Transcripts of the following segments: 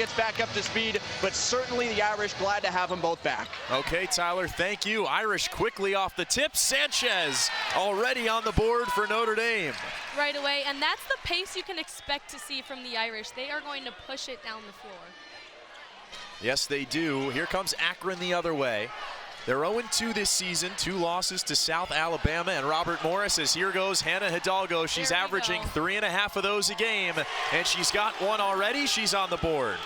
gets back up to speed, but certainly the Irish glad to have them both back. Okay, Tyler, thank you. Irish quickly off the tip. Sanchez already on the board for Notre Dame. Right away, and that's the pace you can expect to see from the Irish. They are going to push it down the floor. Yes, they do. Here comes Akron the other way. They're 0-2 this season, 2 losses to South Alabama, and Robert Morris, as here goes Hannah Hidalgo. She's averaging 3.5 of those a game, and she's got one already. She's on the board.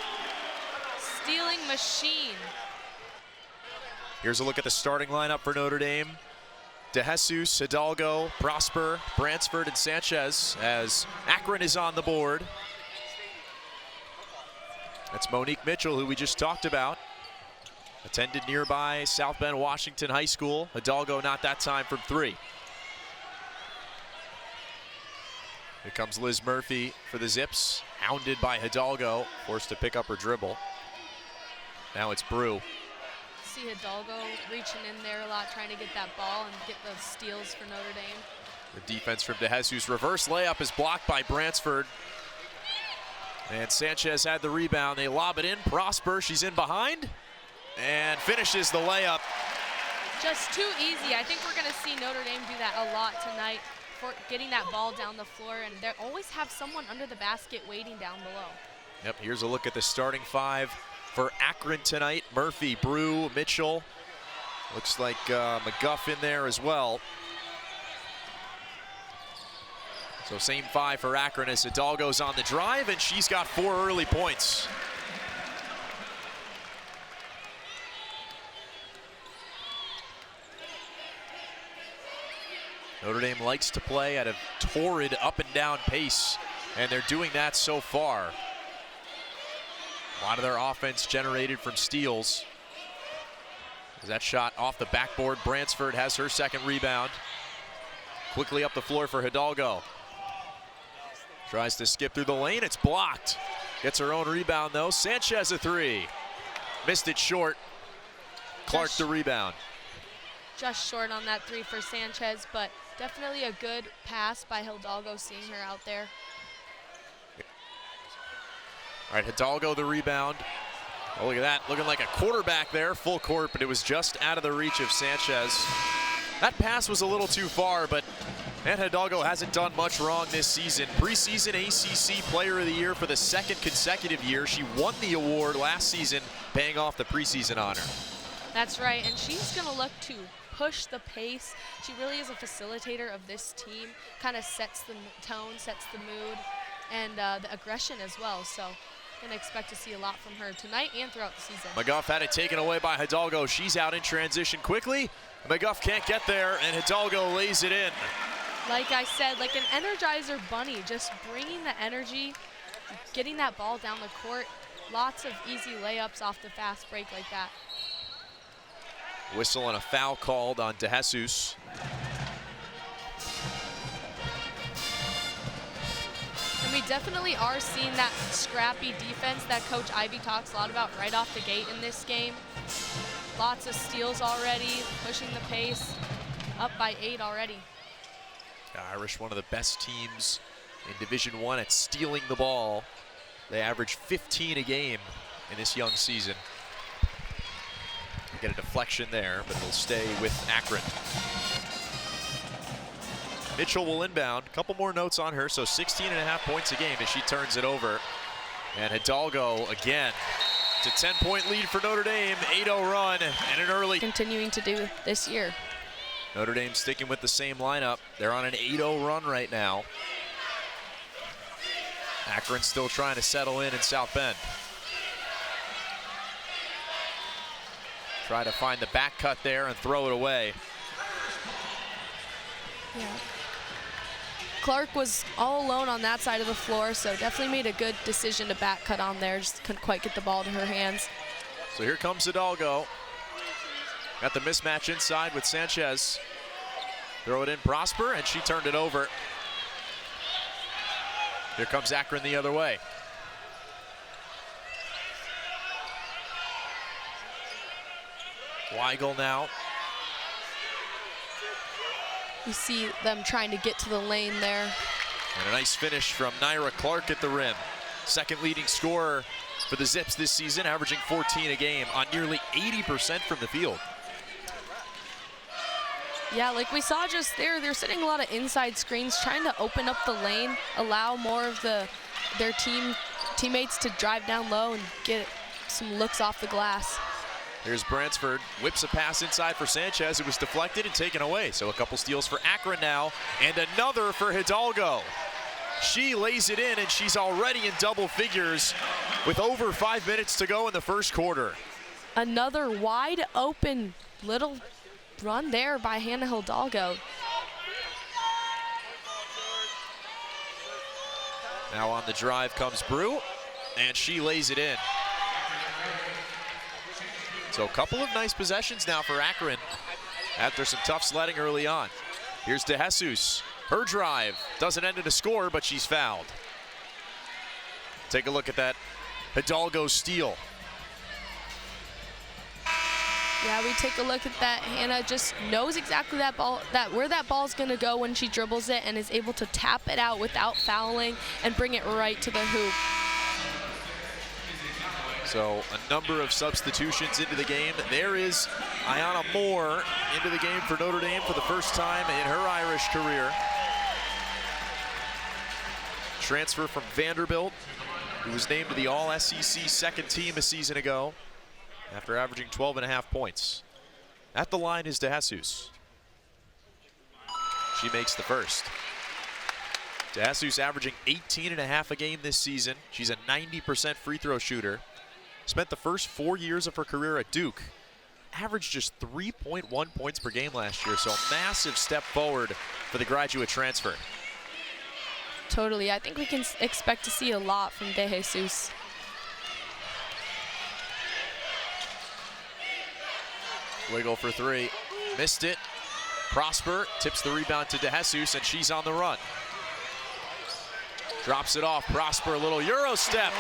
Stealing machine. Here's a look at the starting lineup for Notre Dame. DeJesus, Hidalgo, Prosper, Bransford, and Sanchez, as Akron is on the board. That's Monique Mitchell, who we just talked about. Attended nearby South Bend, Washington High School. Hidalgo not that time from 3. Here comes Liz Murphy for the Zips, hounded by Hidalgo, forced to pick up her dribble. Now it's Brew. See Hidalgo reaching in there a lot, trying to get that ball and get those steals for Notre Dame. The defense from DeJesus. Reverse layup is blocked by Bransford. And Sanchez had the rebound. They lob it in. Prosper, she's in behind and finishes the layup. Just too easy. I think we're going to see Notre Dame do that a lot tonight, for getting that ball down the floor, and they always have someone under the basket waiting down below. Yep, here's a look at the starting 5 for Akron tonight. Murphy, Brew, Mitchell. Looks like McGuff in there as well. So same 5 for Akron as Hidalgo's on the drive, and she's got 4 early points. Notre Dame likes to play at a torrid up and down pace, and they're doing that so far. A lot of their offense generated from steals. That shot off the backboard. Bransford has her second rebound. Quickly up the floor for Hidalgo. Tries to skip through the lane, it's blocked. Gets her own rebound though. Sanchez a 3. Missed it short. Clark the rebound. Just short on that 3 for Sanchez, but definitely a good pass by Hidalgo, seeing her out there. All right, Hidalgo the rebound. Oh, look at that, looking like a quarterback there, full court, but it was just out of the reach of Sanchez. That pass was a little too far, but Hidalgo hasn't done much wrong this season. Preseason ACC Player of the Year for the 2nd consecutive year. She won the award last season, paying off the preseason honor. That's right, and she's going to look to push the pace. She really is a facilitator of this team, kind of sets the tone, sets the mood, and the aggression as well. So going to expect to see a lot from her tonight and throughout the season. McGuff had it taken away by Hidalgo. She's out in transition quickly. McGuff can't get there, and Hidalgo lays it in. Like I said, like an Energizer bunny, just bringing the energy, getting that ball down the court. Lots of easy layups off the fast break like that. Whistle and a foul called on DeJesus. And we definitely are seeing that scrappy defense that Coach Ivey talks a lot about right off the gate in this game. Lots of steals already, pushing the pace, up by 8 already. The Irish, one of the best teams in Division I at stealing the ball. They average 15 a game in this young season. They get a deflection there, but they'll stay with Akron. Mitchell will inbound. A couple more notes on her, so 16.5 points a game as she turns it over. And Hidalgo again. It's a 10-point lead for Notre Dame, 8-0 run, and an early. Continuing to do this year. Notre Dame sticking with the same lineup. They're on an 8-0 run right now. Akron still trying to settle in South Bend. Try to find the back cut there and throw it away. Yeah. Clark was all alone on that side of the floor, so definitely made a good decision to back cut on there. Just couldn't quite get the ball to her hands. So here comes Hidalgo. Got the mismatch inside with Sanchez. Throw it in Prosper, and she turned it over. Here comes Akron the other way. Weigel now. You see them trying to get to the lane there. And a nice finish from Naira Clark at the rim. second leading scorer for the Zips this season, averaging 14 a game on nearly 80% from the field. Yeah, like we saw just there, they're setting a lot of inside screens, trying to open up the lane, allow more of their teammates to drive down low and get some looks off the glass. Here's Bransford, whips a pass inside for Sanchez. It was deflected and taken away. So a couple steals for Akron now, and another for Hidalgo. She lays it in, and she's already in double figures with over 5 minutes to go in the first quarter. Another wide open little run there by Hannah Hidalgo. Now on the drive comes Brew, and she lays it in. So a couple of nice possessions now for Akron after some tough sledding early on. Here's De Jesus. Her drive doesn't end in a score, but she's fouled. Take a look at that Hidalgo steal. Yeah, we take a look at that. Hannah just knows exactly where that ball's gonna go when she dribbles it, and is able to tap it out without fouling and bring it right to the hoop. So a number of substitutions into the game. There is Ayana Moore into the game for Notre Dame for the first time in her Irish career. Transfer from Vanderbilt, who was named to the All-SEC second team a season ago after averaging 12.5 points. At the line is De Jesus. She makes the first. De Jesus averaging 18.5 a game this season. She's a 90% free throw shooter. Spent the first 4 years of her career at Duke. Averaged just 3.1 points per game last year, so a massive step forward for the graduate transfer. Totally, I think we can expect to see a lot from De Jesus. Wiggle for three, missed it. Prosper tips the rebound to De Jesus, and she's on the run. Drops it off, Prosper, a little Euro step,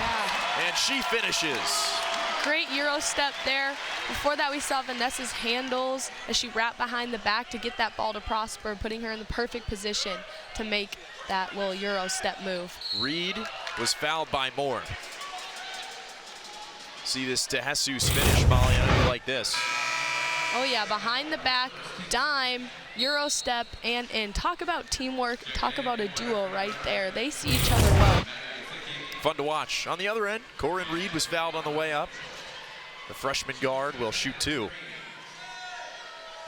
and she finishes. Great Euro step there. Before that, we saw Vanessa's handles as she wrapped behind the back to get that ball to Prosper, putting her in the perfect position to make that little Euro step move. Reed was fouled by Moore. See this De Jesus finish, Molly, like this. Oh yeah, behind the back, dime, Euro step, and in. Talk about teamwork, talk about a duo right there. They see each other well. Fun to watch. On the other end, Corinne Reed was fouled on the way up. The freshman guard will shoot two.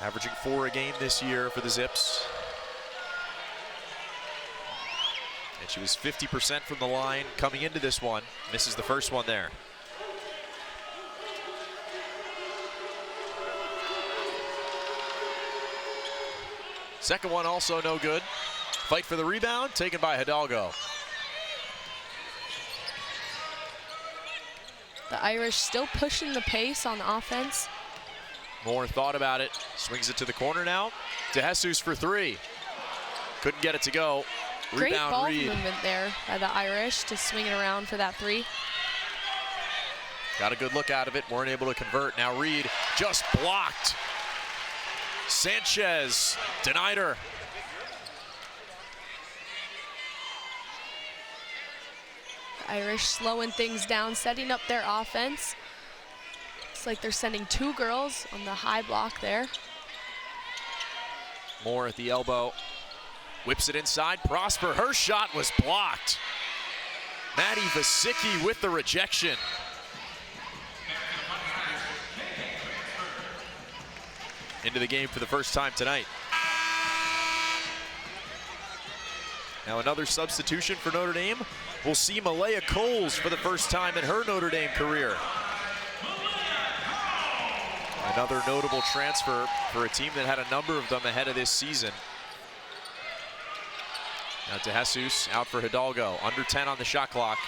Averaging 4 a game this year for the Zips. And she was 50% from the line coming into this one. Misses the first one there. Second one also no good. Fight for the rebound, taken by Hidalgo. The Irish still pushing the pace on offense. Moore thought about it, swings it to the corner now. De Jesus for three. Couldn't get it to go. Great Rebound ball Reed. movement there by the Irish to swing it around for that three. Got a good look out of it, weren't able to convert. Now Reed just blocked. Sanchez denied her. The Irish slowing things down, setting up their offense. Looks like they're sending two girls on the high block there. Moore at the elbow. Whips it inside. Prosper, her shot was blocked. Maddie Vasicki with the rejection. Into the game for the first time tonight. Now another substitution for Notre Dame. We'll see Malaya Coles for the first time in her Notre Dame career. Another notable transfer for a team that had a number of them ahead of this season. Now De Jesus out for Hidalgo. Under 10 on the shot clock.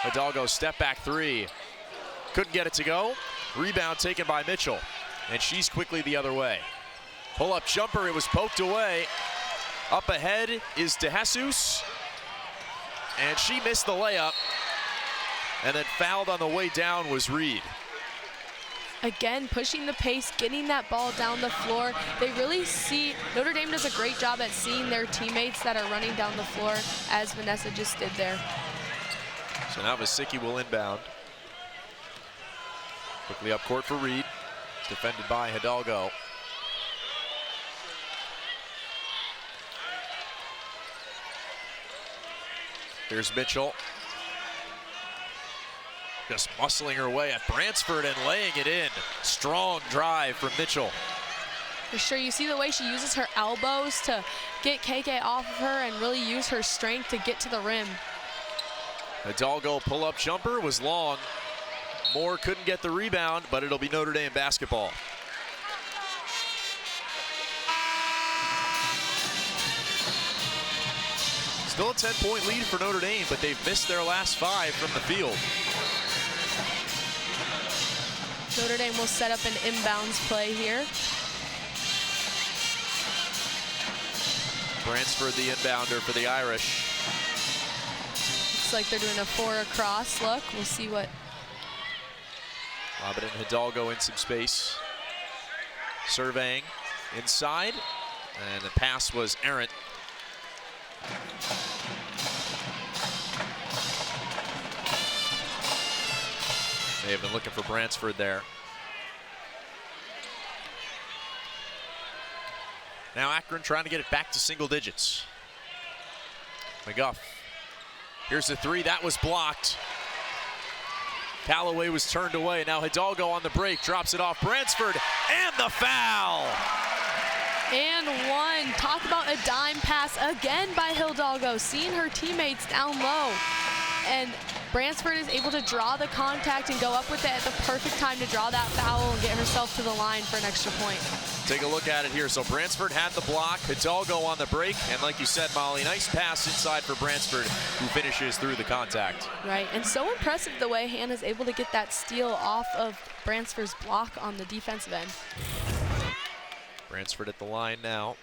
Hidalgo step back three. Couldn't get it to go. Rebound taken by Mitchell. And she's quickly the other way. Pull-up jumper, it was poked away. Up ahead is De Jesus. And she missed the layup. And then fouled on the way down was Reed. Again, pushing the pace, getting that ball down the floor. They really see, Notre Dame does a great job at seeing their teammates that are running down the floor, as Vanessa just did there. So now Vasicki will inbound. Quickly up court for Reed. Defended by Hidalgo. Here's Mitchell. Just muscling her way at Bransford and laying it in. Strong drive from Mitchell. For sure, you see the way she uses her elbows to get KK off of her and really use her strength to get to the rim. Hidalgo pull-up jumper was long. Moore couldn't get the rebound, but it'll be Notre Dame basketball. Still a 10-point lead for Notre Dame, but they've missed their last 5 from the field. Notre Dame will set up an inbounds play here. Bransford the inbounder for the Irish. Looks like they're doing a 4 across look. We'll see what. Lob it in Hidalgo in some space. Surveying inside, and the pass was errant. They have been looking for Bransford there. Now Akron trying to get it back to single digits. McGuff. Here's the 3, that was blocked. Callaway was turned away. Now Hidalgo on the break, drops it off Bransford, and the foul. And 1. Talk about a dime pass again by Hidalgo, seeing her teammates down low. And Bransford is able to draw the contact and go up with it at the perfect time to draw that foul and get herself to the line for an extra point. Take a look at it here. So Bransford had the block, Hidalgo on the break, and like you said, Molly, nice pass inside for Bransford, who finishes through the contact. Right, and so impressive the way Hannah's able to get that steal off of Bransford's block on the defensive end. Bransford at the line now.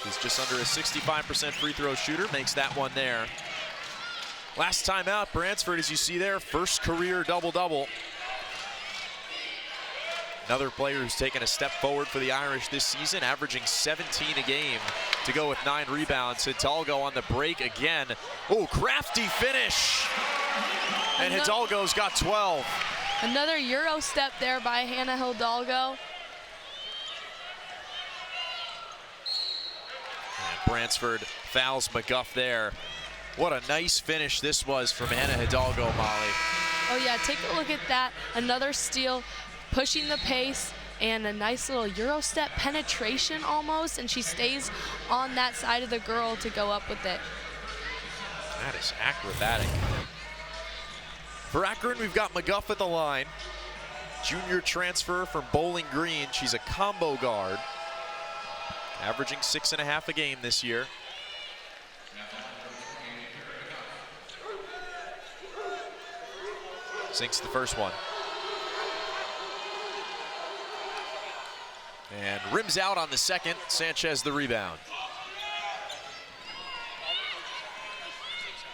He's just under a 65% free throw shooter, makes that one there. Last time out, Bransford, as you see there, first career double-double. Another player who's taken a step forward for the Irish this season, averaging 17 a game to go with 9 rebounds. Hidalgo on the break again. Oh, crafty finish. And Hidalgo's got 12. Another Euro step there by Hannah Hidalgo. And Bransford fouls McGuff there. What a nice finish this was from Hannah Hidalgo, Molly. Oh yeah, take a look at that. Another steal, pushing the pace, and a nice little Euro step penetration almost, and she stays on that side of the girl to go up with it. That is acrobatic. For Akron, we've got McGuff at the line. Junior transfer from Bowling Green. She's a combo guard, averaging 6.5 a game this year. Sinks the first one. And rims out on the second. Sanchez the rebound.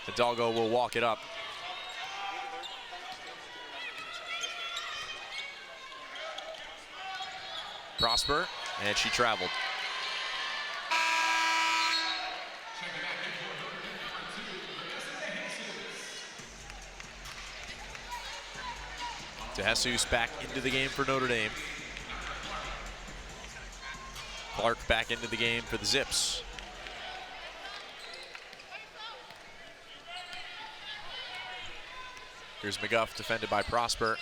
Hidalgo will walk it up. Prosper, and she traveled. DeJesus back into the game for Notre Dame. Clark back into the game for the Zips. Here's McGuff defended by Prosper.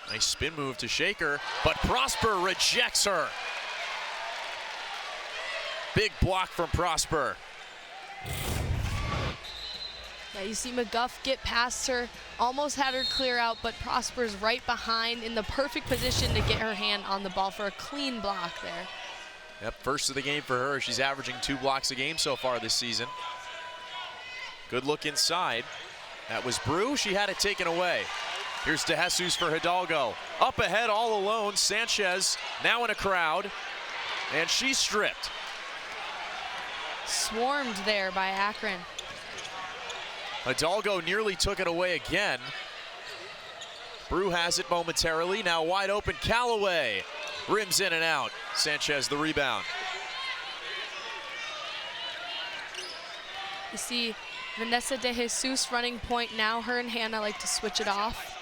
Nice spin move to Shaker, but Prosper rejects her. Big block from Prosper. Yeah, you see McGuff get past her, almost had her clear out, but Prosper's right behind in the perfect position to get her hand on the ball for a clean block there. Yep, first of the game for her. She's averaging 2 blocks a game so far this season. Good look inside. That was Brew. She had it taken away. Here's DeJesus for Hidalgo. Up ahead all alone. Sanchez now in a crowd, and she's stripped. Swarmed there by Akron. Hidalgo nearly took it away again. Brew has it momentarily. Now wide open Callaway. Rims in and out. Sanchez the rebound. You see Vanessa De Jesus running point now. Her and Hannah like to switch it off.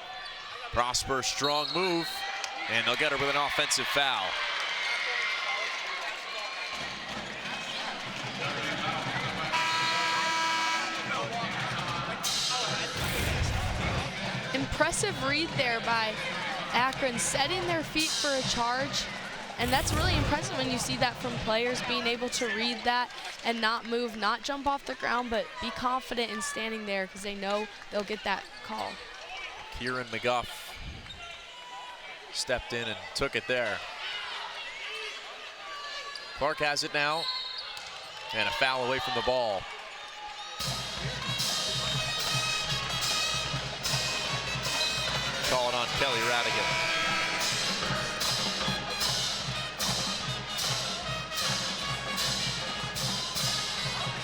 Prosper, strong move, and they'll get her with an offensive foul. Impressive read there by Akron, setting their feet for a charge. And that's really impressive when you see that from players, being able to read that and not move, not jump off the ground, but be confident in standing there because they know they'll get that call. Kieran McGuff stepped in and took it there. Clark has it now, and a foul away from the ball. Calling on Kelly Radigan.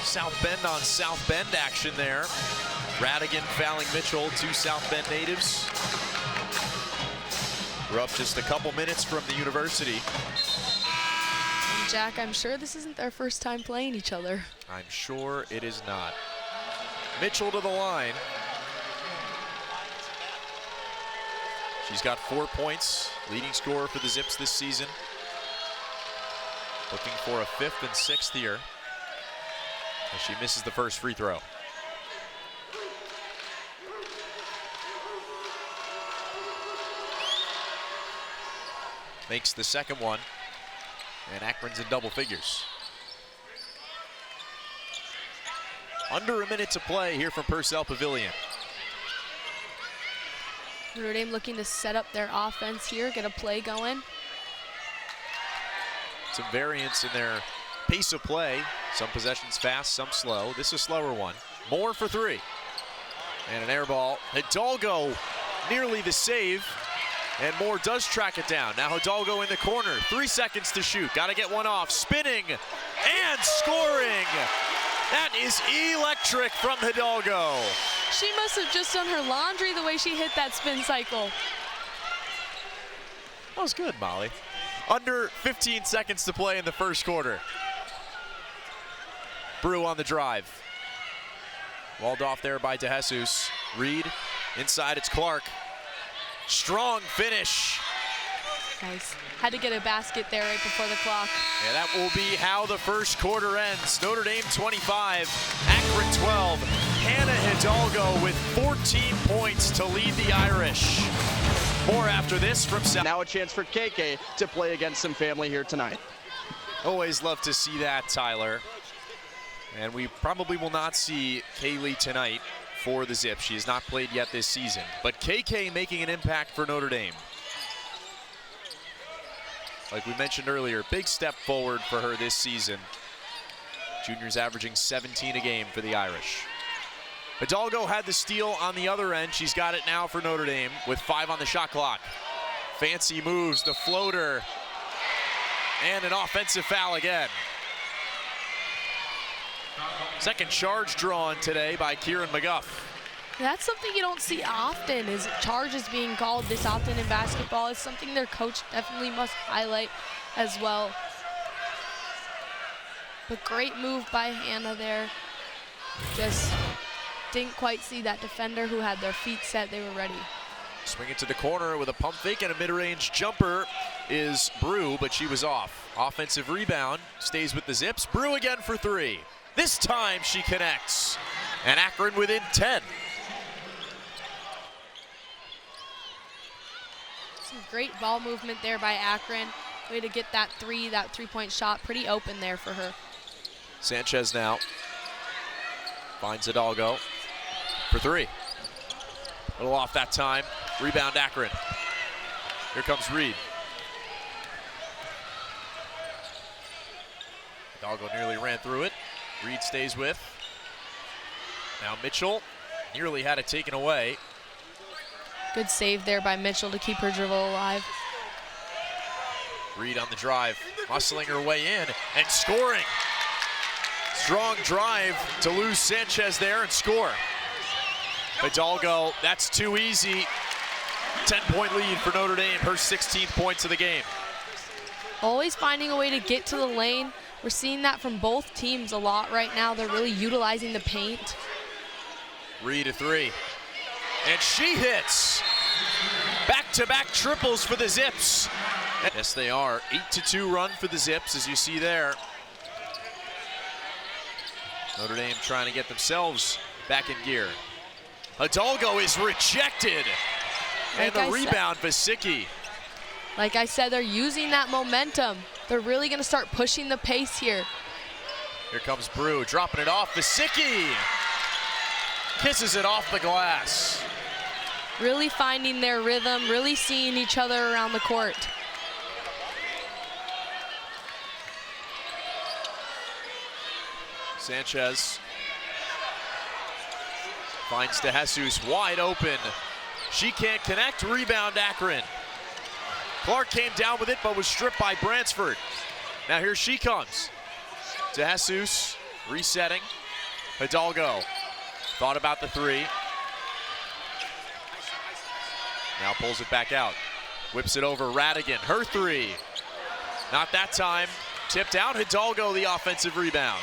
South Bend on South Bend action there. Radigan fouling Mitchell, 2 South Bend natives. We're up just a couple minutes from the university. And Jack, I'm sure this isn't their first time playing each other. I'm sure it is not. Mitchell to the line. She's got 4 points, leading scorer for the Zips this season. Looking for a 5th and 6th here as she misses the first free throw. Makes the second one, and Akron's in double figures. Under a minute to play here from Purcell Pavilion. Notre Dame looking to set up their offense here, get a play going. Some variance in their pace of play. Some possessions fast, some slow. This is a slower one. Moore for 3. And an air ball. Hidalgo nearly the save. And Moore does track it down. Now Hidalgo in the corner. 3 seconds to shoot. Got to get one off. Spinning and scoring. That is electric from Hidalgo. She must have just done her laundry the way she hit that spin cycle. That was good, Molly. Under 15 seconds to play in the first quarter. Brew on the drive. Walled off there by De Jesus. Reed, inside it's Clark. Strong finish. Nice. Had to get a basket there right before the clock. Yeah, that will be how the first quarter ends. Notre Dame 25, Akron 12. Hannah Hidalgo with 14 points to lead the Irish. More after this from South. Now a chance for KK to play against some family here tonight. Always love to see that, Tyler. And we probably will not see Kaylee tonight for the Zips. She has not played yet this season. But KK making an impact for Notre Dame. Like we mentioned earlier, big step forward for her this season. Junior's averaging 17 a game for the Irish. Hidalgo had the steal on the other end. She's got it now for Notre Dame with 5 on the shot clock. Fancy moves, the floater, and an offensive foul again. Second charge drawn today by Kieran McGuff. That's something you don't see often, is charges being called this often in basketball. It's something their coach definitely must highlight as well. But great move by Hannah there. Just didn't quite see that defender who had their feet set. They were ready. Swing it to the corner with a pump fake and a mid-range jumper is Brew, but she was off. Offensive rebound stays with the Zips. Brew again for 3. This time she connects. And Akron within 10. Some great ball movement there by Akron. Way to get that three-point shot pretty open there for her. Sanchez now finds Hidalgo for 3. A little off that time. Rebound Akron. Here comes Reed. Hidalgo nearly ran through it. Reed stays with. Now Mitchell nearly had it taken away. Good save there by Mitchell to keep her dribble alive. Reed on the drive, muscling her way in and scoring. Strong drive to lose Sanchez there and score. Hidalgo, that's too easy. 10-point lead for Notre Dame, her 16th points of the game. Always finding a way to get to the lane. We're seeing that from both teams a lot right now. They're really utilizing the paint. Reed a three. And she hits. Back-to-back triples for the Zips. Yes, they are. 8-2 run for the Zips, as you see there. Notre Dame trying to get themselves back in gear. Hidalgo is rejected. And the rebound, Vasicki. Like I said, they're using that momentum. They're really going to start pushing the pace here. Here comes Brew, dropping it off. Vasicki kisses it off the glass. Really finding their rhythm, really seeing each other around the court. Sanchez finds DeJesus wide open. She can't connect. Rebound, Akron. Clark came down with it, but was stripped by Bransford. Now here she comes. DeJesus resetting. Hidalgo thought about the three. Now pulls it back out. Whips it over Radigan. Her three. Not that time. Tipped out. Hidalgo the offensive rebound.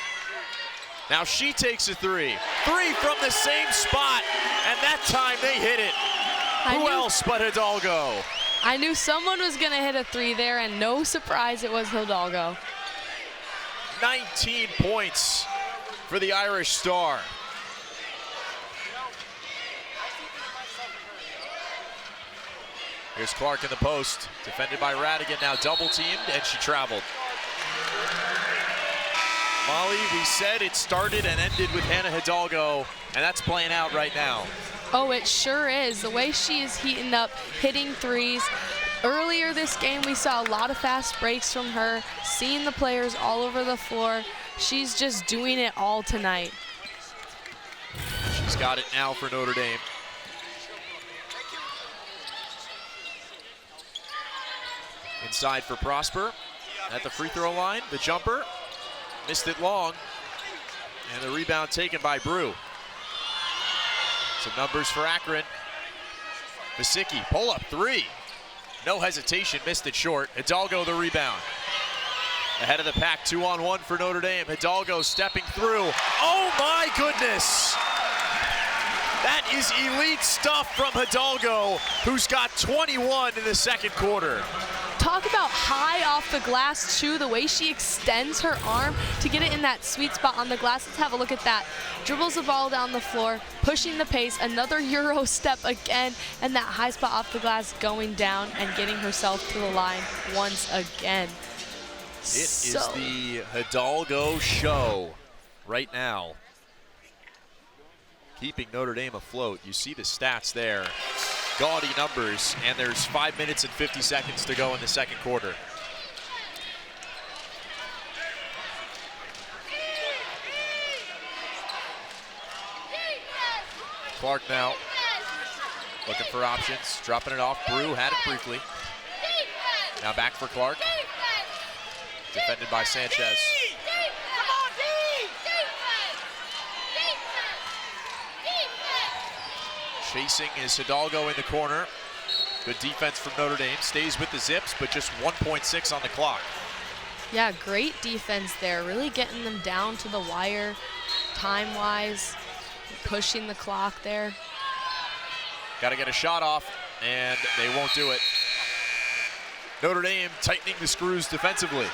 Now she takes a three. Three from the same spot. And that time they hit it. Who else but Hidalgo? I knew someone was going to hit a three there, and no surprise it was Hidalgo. 19 points for the Irish star. Here's Clark in the post, defended by Radigan, now double teamed, and she traveled. Molly, we said it started and ended with Hannah Hidalgo, and that's playing out right now. Oh, it sure is. The way she is heating up, hitting threes. Earlier this game, we saw a lot of fast breaks from her, seeing the players all over the floor. She's just doing it all tonight. She's got it now for Notre Dame. Inside for Prosper at the free throw line. The jumper missed it long, and the rebound taken by Brew. Some numbers for Akron. Vasicki, pull up three. No hesitation, missed it short. Hidalgo the rebound. Ahead of the pack, 2-on-1 for Notre Dame. Hidalgo stepping through. Oh my goodness! That is elite stuff from Hidalgo, who's got 21 in the second quarter. Talk about high off the glass too, the way she extends her arm to get it in that sweet spot on the glass. Let's have a look at that. Dribbles the ball down the floor, pushing the pace, another Euro step again, and that high spot off the glass going down and getting herself to the line once again. It is the Hidalgo show right now. Keeping Notre Dame afloat. You see the stats there. Gaudy numbers, and there's 5 minutes and 50 seconds to go in the second quarter. Clark now looking for options, dropping it off. Brew had it briefly. Now back for Clark. Defended by Sanchez. Chasing is Hidalgo in the corner. Good defense from Notre Dame. Stays with the Zips, but just 1.6 on the clock. Yeah, great defense there. Really getting them down to the wire time-wise. Pushing the clock there. Got to get a shot off, and they won't do it. Notre Dame tightening the screws defensively.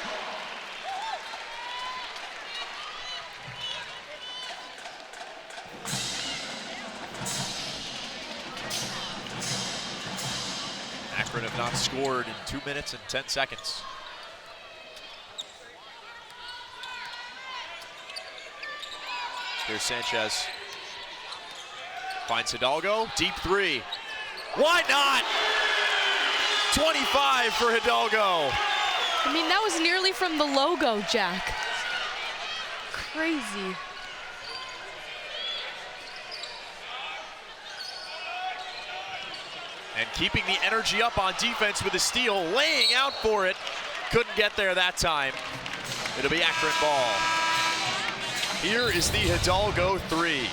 Akron have not scored in 2 minutes and 10 seconds. Here's Sanchez. Finds Hidalgo, deep three. Why not? 25 for Hidalgo. I mean, that was nearly from the logo, Jack. Crazy. And keeping the energy up on defense with a steal, laying out for it. Couldn't get there that time. It'll be Akron ball. Here is the Hidalgo three.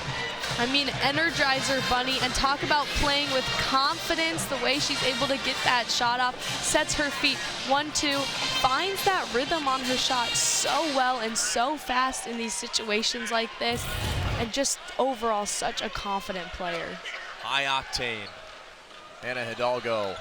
I mean, Energizer Bunny, and talk about playing with confidence, the way she's able to get that shot off, sets her feet, 1-2, finds that rhythm on her shot so well and so fast in these situations like this. and just overall such a confident player. High octane. Anna Hidalgo.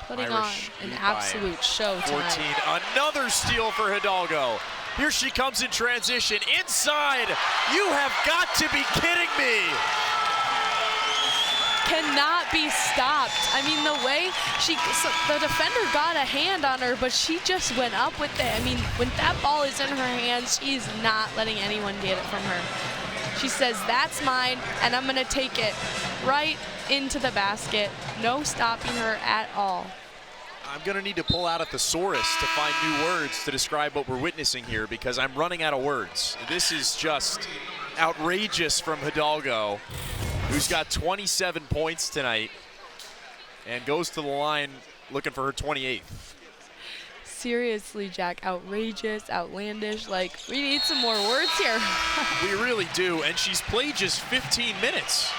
Putting Irish on an lead absolute by show 14. tonight. Another steal for Hidalgo. Here she comes in transition. Inside. You have got to be kidding me. Cannot be stopped. I mean, the way the defender got a hand on her, but she just went up with it. I mean, when that ball is in her hands, she's not letting anyone get it from her. She says, that's mine, and I'm gonna take it right into the basket. No stopping her at all. I'm gonna need to pull out a thesaurus to find new words to describe what we're witnessing here, because I'm running out of words. This is just outrageous from Hidalgo, who's got 27 points tonight and goes to the line looking for her 28th. Seriously, Jack, outrageous, outlandish. Like, we need some more words here. We really do, and she's played just 15 minutes.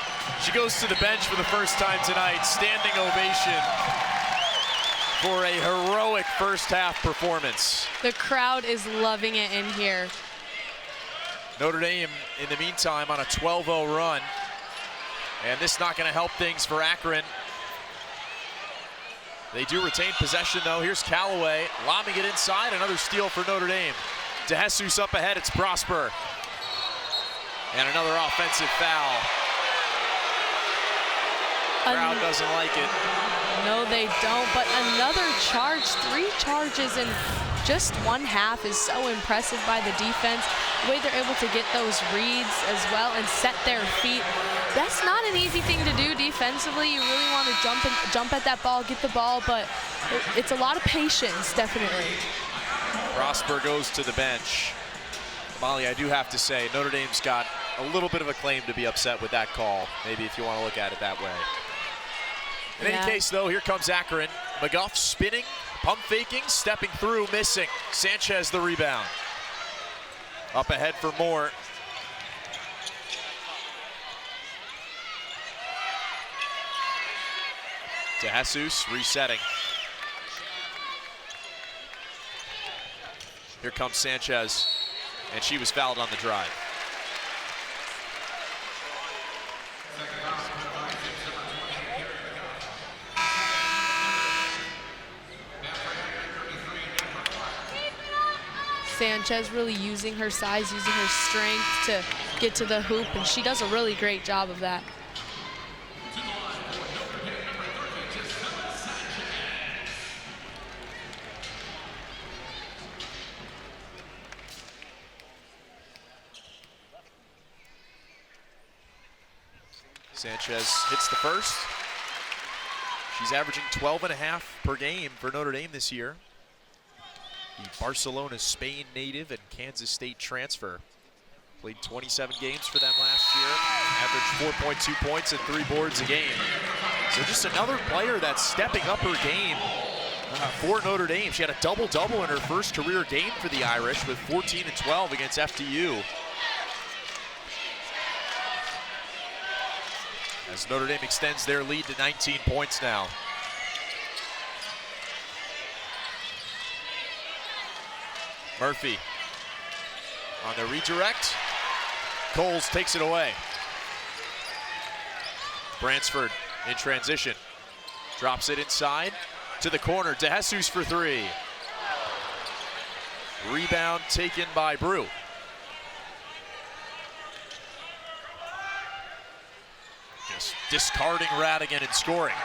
She goes to the bench for the first time tonight. Standing ovation for a heroic first half performance. The crowd is loving it in here. Notre Dame, in the meantime, on a 12-0 run. And this not going to help things for Akron. They do retain possession, though. Here's Callaway lobbing it inside. Another steal for Notre Dame. DeJesus up ahead. It's Prosper. And another offensive foul. Crowd doesn't like it. No, they don't. But another charge, 3 charges in just one half is so impressive by the defense. The way they're able to get those reads as well and set their feet. That's not an easy thing to do defensively. You really want to jump at that ball, get the ball, but it's a lot of patience, definitely. Prosper goes to the bench. Molly, I do have to say, Notre Dame's got a little bit of a claim to be upset with that call, maybe if you want to look at it that way. In any case, though, here comes Akron. McGuff spinning, pump faking, stepping through, missing. Sanchez the rebound. Up ahead for more. DeJesus resetting. Here comes Sanchez, and she was fouled on the drive. Sanchez really using her size, using her strength to get to the hoop, and she does a really great job of that. Sanchez hits the first. She's averaging 12.5 per game for Notre Dame this year. The Barcelona, Spain native and Kansas State transfer. Played 27 games for them last year. Averaged 4.2 points and 3 boards a game. So just another player that's stepping up her game for Notre Dame. She had a double-double in her first career game for the Irish with 14 and 12 against FDU. As Notre Dame extends their lead to 19 points now. Murphy on the redirect. Coles takes it away. Bransford in transition. Drops it inside to the corner. DeJesus for 3. Rebound taken by Brew. Just discarding Radigan and scoring.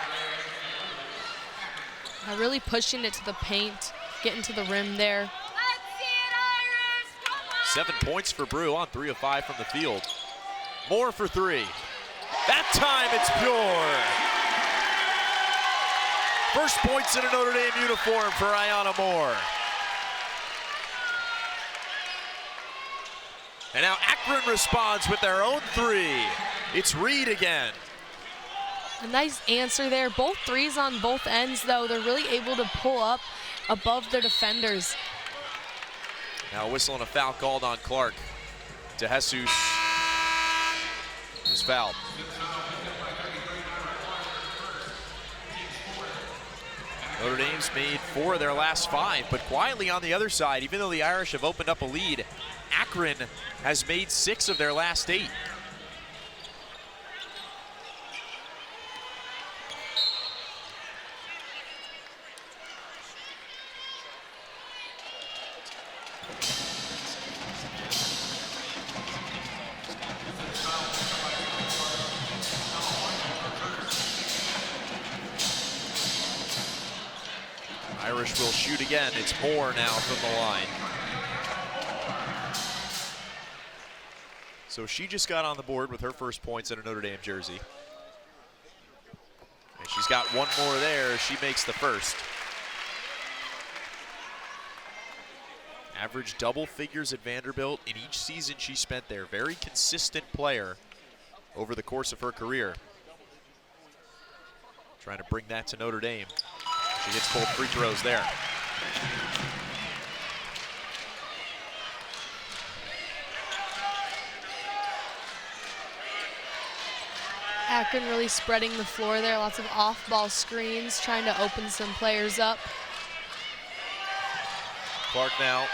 Really pushing it to the paint, getting to the rim there. 7 points for Brew on 3 of 5 from the field. Moore for 3. That time it's pure. First points in a Notre Dame uniform for Ayanna Moore. And now Akron responds with their own 3. It's Reed again. A nice answer there. Both threes on both ends, though. They're really able to pull up above their defenders. Now whistling a foul called on Clark. DeJesus is fouled. Notre Dame's made 4 of their last 5, but quietly on the other side, even though the Irish have opened up a lead, Akron Akron has made 6 of their last 8. Irish will shoot again. It's Moore now from the line. So she just got on the board with her first points in a Notre Dame jersey. And she's got one more there. She makes the first. Average double figures at Vanderbilt in each season she spent there. Very consistent player over the course of her career. Trying to bring that to Notre Dame. She gets both free throws there. Akron really spreading the floor there. Lots of off-ball screens, trying to open some players up. Clark now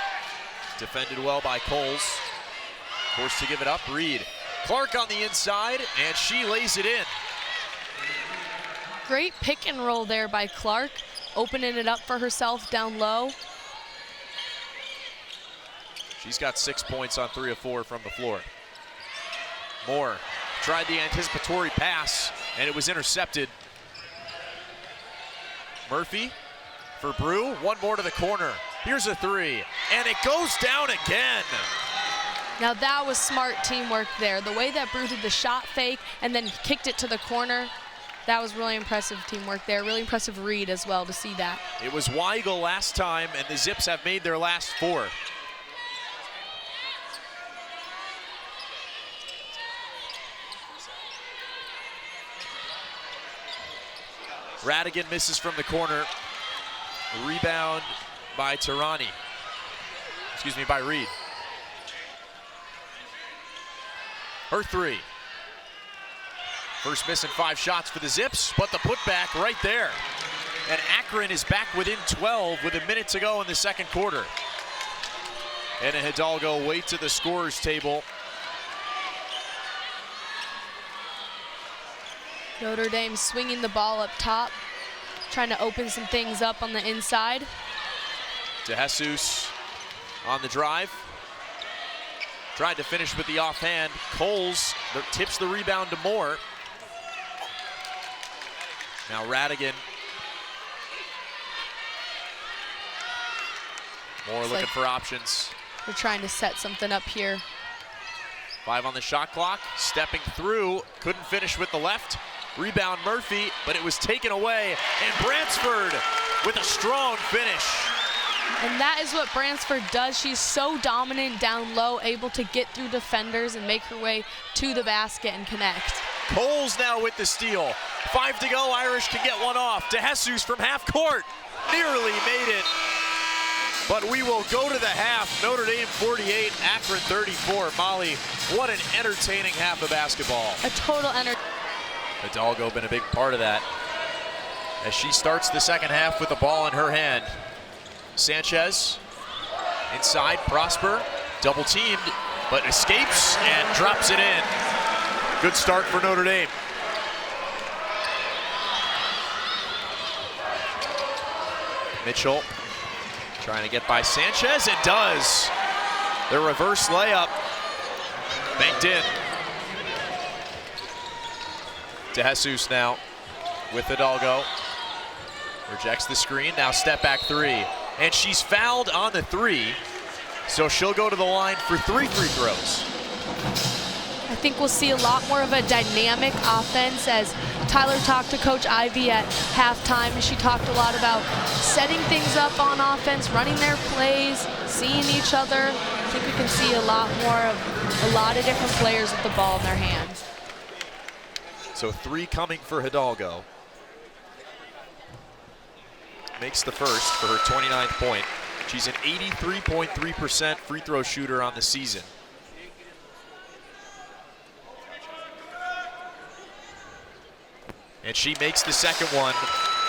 defended well by Coles. Forced to give it up, Reed. Clark on the inside, and she lays it in. Great pick and roll there by Clark, opening it up for herself down low. She's got 6 points on 3 of 4 from the floor. Moore tried the anticipatory pass, and it was intercepted. Murphy for Brew, one more to the corner. Here's a 3, and it goes down again. Now that was smart teamwork there. The way that Brew did the shot fake and then kicked it to the corner, that was really impressive teamwork there. Really impressive read as well to see that. It was Weigel last time, and the Zips have made their last 4. Radigan misses from the corner. Rebound by Tirani. Excuse me, by Reed. Her 3. First miss in 5 shots for the Zips, but the putback right there. And Akron is back within 12 with a minute to go in the second quarter. And Hidalgo way to the scorer's table. Notre Dame swinging the ball up top, trying to open some things up on the inside. DeJesus on the drive. Tried to finish with the offhand. Coles tips the rebound to Moore. Now Radigan. Moore looking for options. They're trying to set something up here. 5 on the shot clock. Stepping through. Couldn't finish with the left. Rebound Murphy, but it was taken away. And Bransford with a strong finish. And that is what Bransford does. She's so dominant down low, able to get through defenders and make her way to the basket and connect. Coles now with the steal. 5 to go, Irish can get one off. DeJesus from half court. Nearly made it. But we will go to the half. Notre Dame 48, Akron 34. Molly, what an entertaining half of basketball. A total entertainment. Hidalgo been a big part of that as she starts the second half with the ball in her hand. Sanchez inside, Prosper double teamed, but escapes and drops it in. Good start for Notre Dame. Mitchell trying to get by Sanchez, and does. The reverse layup banked in. DeJesus now with Hidalgo. Rejects the screen, now step back 3. And she's fouled on the 3, so she'll go to the line for 3 free throws. I think we'll see a lot more of a dynamic offense, as Tyler talked to Coach Ivy at halftime, and she talked a lot about setting things up on offense, running their plays, seeing each other. I think we can see a lot more of a lot of different players with the ball in their hands. So 3 coming for Hidalgo. Makes the first for her 29th point. She's an 83.3% free throw shooter on the season. And she makes the second one.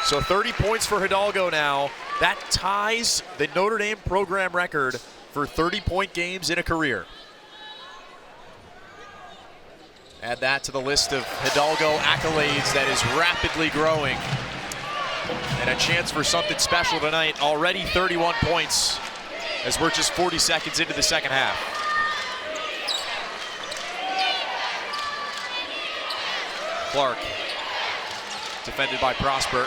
So 30 points for Hidalgo now. That ties the Notre Dame program record for 30-point games in a career. Add that to the list of Hidalgo accolades that is rapidly growing. And a chance for something special tonight. Already 31 points as we're just 40 seconds into the second half. Clark, defended by Prosper.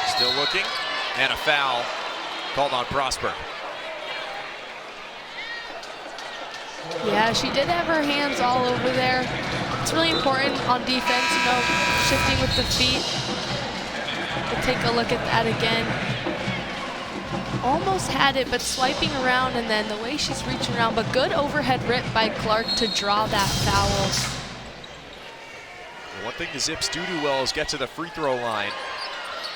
Still looking, and a foul called on Prosper. Yeah, she did have her hands all over there. It's really important on defense, you know, shifting with the feet. We'll take a look at that again. Almost had it, but swiping around, and then the way she's reaching around, but good overhead rip by Clark to draw that foul. One thing the Zips do well is get to the free throw line.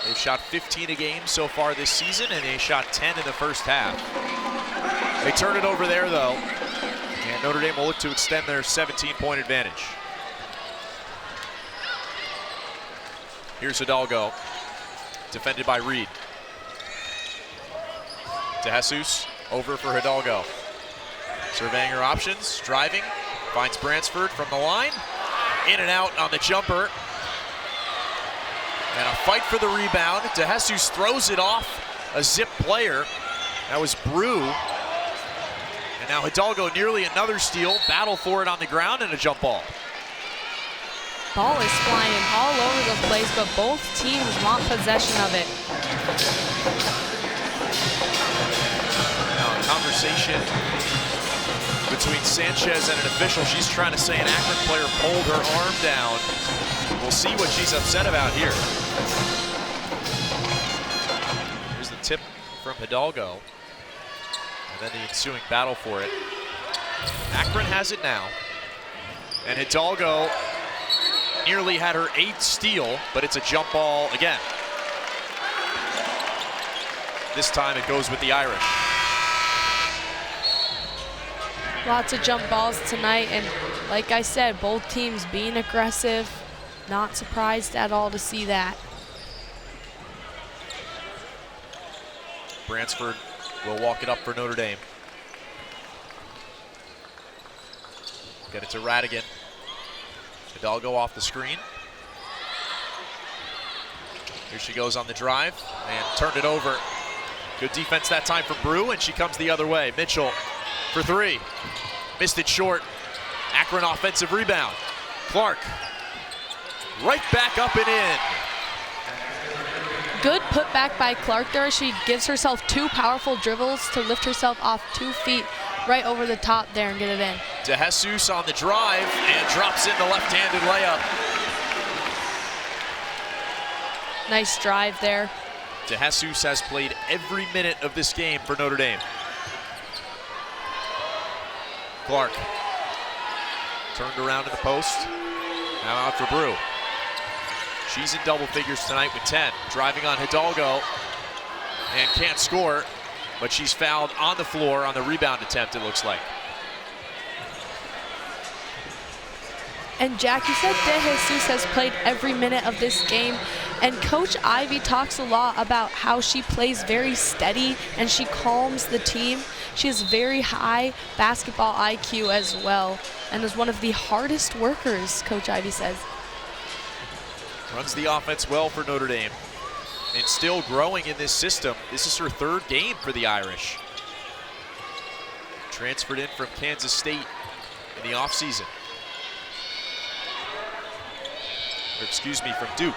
They've shot 15 a game so far this season, and they shot 10 in the first half. They turn it over there, though, and Notre Dame will look to extend their 17-point advantage. Here's Hidalgo, defended by Reed. De Jesus, over for Hidalgo. Surveying her options, driving, finds Bransford from the line. In and out on the jumper. And a fight for the rebound. De Jesus throws it off a Zip player. That was Brew. And now Hidalgo nearly another steal. Battle for it on the ground and a jump ball. Ball is flying all over the place, but both teams want possession of it. Now a conversation between Sanchez and an official. She's trying to say an Akron player pulled her arm down. We'll see what she's upset about here. Here's the tip from Hidalgo. And then the ensuing battle for it. Akron has it now. And Hidalgo nearly had her 8th steal, but it's a jump ball again. This time it goes with the Irish. Lots of jump balls tonight, and like I said, both teams being aggressive. Not surprised at all to see that. Bransford will walk it up for Notre Dame. Get it to Radigan. Hidalgo off the screen. Here she goes on the drive and turned it over. Good defense that time from Brew, and she comes the other way. Mitchell for 3. Missed it short. Akron offensive rebound. Clark right back up and in. Good put back by Clark there. She gives herself 2 powerful dribbles to lift herself off 2 feet right over the top there and get it in. De Jesus on the drive and drops in the left-handed layup. Nice drive there. De Jesus has played every minute of this game for Notre Dame. Clark turned around in the post. Now out for Brew. She's in double figures tonight with 10. Driving on Hidalgo and can't score, but she's fouled on the floor on the rebound attempt, it looks like. And Jack, you said De Jesus has played every minute of this game, and Coach Ivy talks a lot about how she plays very steady and she calms the team. She has very high basketball IQ as well, and is one of the hardest workers, Coach Ivy says. Runs the offense well for Notre Dame, and still growing in this system. This is her 3rd game for the Irish. Transferred in from Kansas State in the offseason. Or excuse me, from Duke.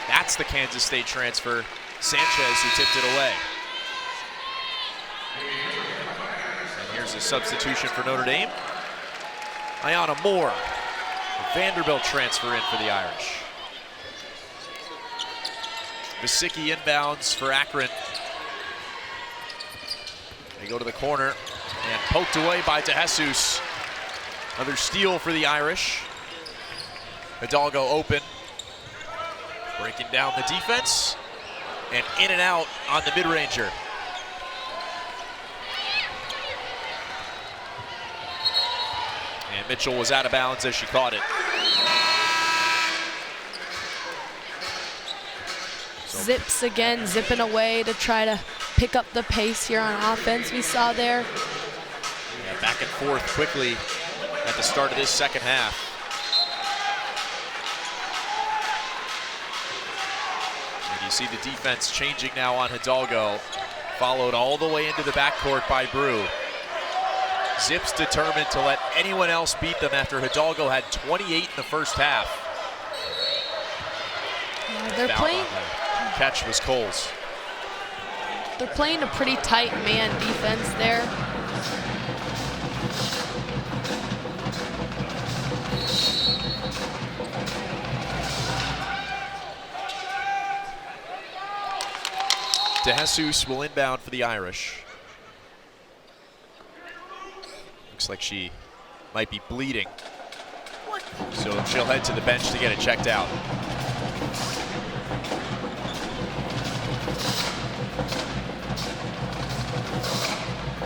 That's the Kansas State transfer, Sanchez, who tipped it away. And here's a substitution for Notre Dame. Ayanna Moore, a Vanderbilt transfer in for the Irish. Visicki inbounds for Akron. They go to the corner and poked away by De Jesus. Another steal for the Irish. Hidalgo open. Breaking down the defense. And in and out on the mid-ranger. And Mitchell was out of bounds as she caught it. Zips again, zipping away to try to pick up the pace here on offense we saw there. Yeah, back and forth quickly at the start of this second half. And you see the defense changing now on Hidalgo, followed all the way into the backcourt by Brew. Zips determined to let anyone else beat them after Hidalgo had 28 in the first half. They're playing. Catch was Coles. They're playing a pretty tight man defense there. DeJesus will inbound for the Irish. Looks like she might be bleeding, so she'll head to the bench to get it checked out.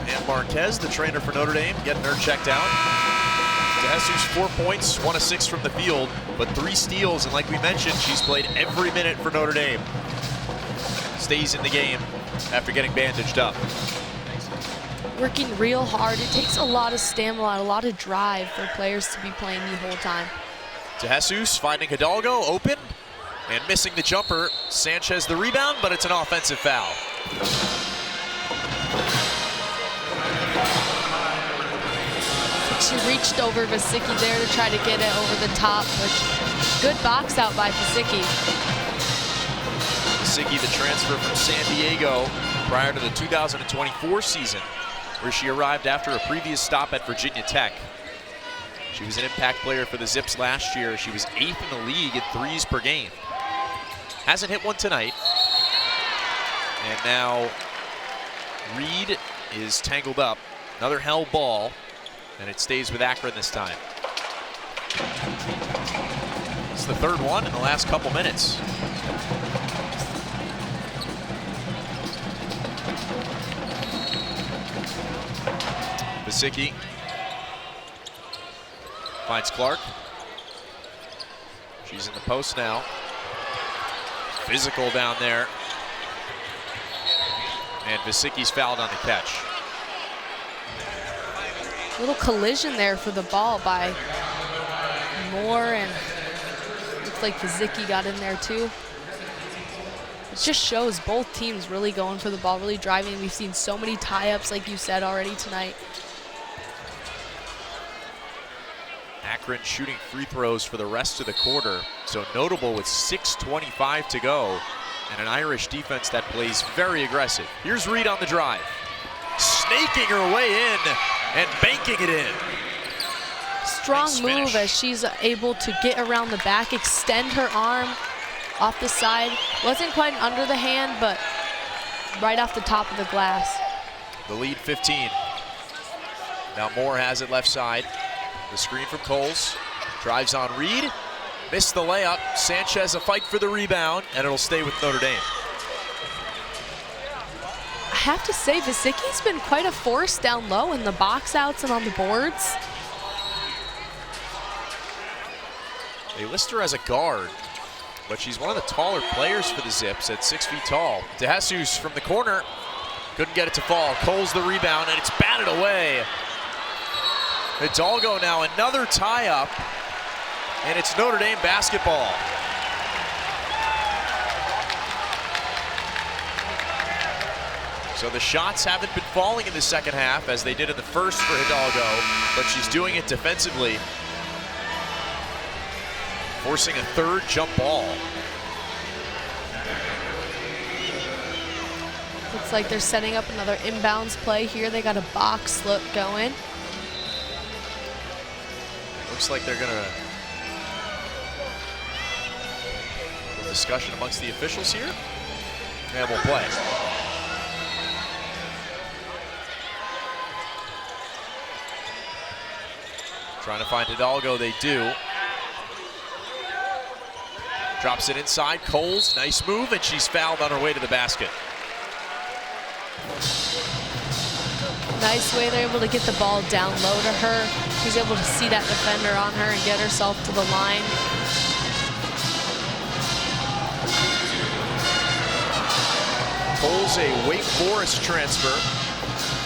And Marquez, the trainer for Notre Dame, getting her checked out. DeJesus 4 points, 1 of 6 from the field, but 3 steals, and like we mentioned, she's played every minute for Notre Dame. Stays in the game after getting bandaged up. Working real hard. It takes a lot of stamina, a lot of drive for players to be playing the whole time. DeJesus finding Hidalgo open and missing the jumper. Sanchez the rebound, but it's an offensive foul. She reached over Vasicki there to try to get it over the top, but good box out by Vasicki. Vasicki, the transfer from San Diego prior to the 2024 season, where she arrived after a previous stop at Virginia Tech. She was an impact player for the Zips last year. She was 8th in the league in threes per game. Hasn't hit one tonight. And now Reed is tangled up. Another held ball, and it stays with Akron this time. It's the third one in the last couple minutes. Vasicki finds Clark. She's in the post now. Physical down there. And Vasicki's fouled on the catch. Little collision there for the ball by Moore, and looks like Vasicki got in there too. It just shows both teams really going for the ball, really driving. We've seen so many tie-ups, like you said already tonight. Akron shooting free throws for the rest of the quarter. So notable with 6:25 to go, and an Irish defense that plays very aggressive. Here's Reed on the drive. Snaking her way in and banking it in. Strong Nice move finish. as she's able to get around the back, extend her arm off the side. Wasn't quite under the hand, but right off the top of the glass. The lead 15. Now Moore has it left side. The screen from Coles. Drives on Reed. Missed the layup. Sanchez a fight for the rebound, and it'll stay with Notre Dame. I have to say, Vasicki's been quite a force down low in the box outs and on the boards. They list her as a guard, but she's one of the taller players for the Zips at 6 feet tall. DeJesus from the corner. Couldn't get it to fall. Coles the rebound, and it's batted away. Hidalgo now another tie-up, and it's Notre Dame basketball. So the shots haven't been falling in the second half as they did in the first for Hidalgo, but she's doing it defensively, forcing a third jump ball. Looks like they're setting up another inbounds play here. They got a box look going. Looks like they're gonna discussion amongst the officials here, and we'll play. Trying to find Hidalgo, they do. Drops it inside, Coles, nice move, and she's fouled on her way to the basket. Nice way they're able to get the ball down low to her. She's able to see that defender on her and get herself to the line. Coles, a Wake Forest transfer.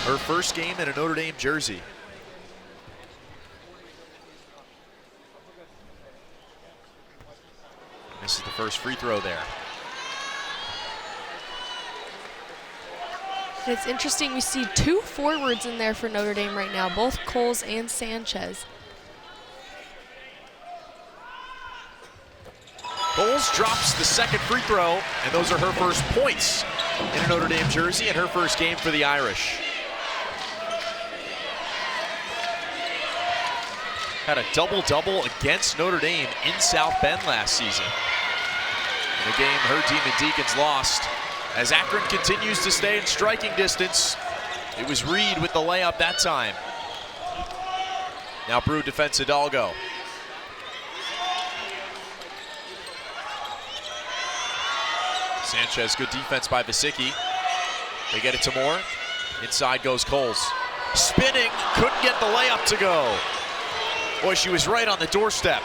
Her first game in a Notre Dame jersey. Misses the first free throw there. It's interesting, we see two forwards in there for Notre Dame right now, both Coles and Sanchez. Coles drops the second free throw, and those are her first points in a Notre Dame jersey and her first game for the Irish. Had a double-double against Notre Dame in South Bend last season. In a game her Demon Deacons lost. As Akron continues to stay in striking distance, it was Reed with the layup that time. Now Brew defends Hidalgo. Sanchez, good defense by Vasicki. They get it to Moore. Inside goes Coles. Spinning, couldn't get the layup to go. Boy, she was right on the doorstep.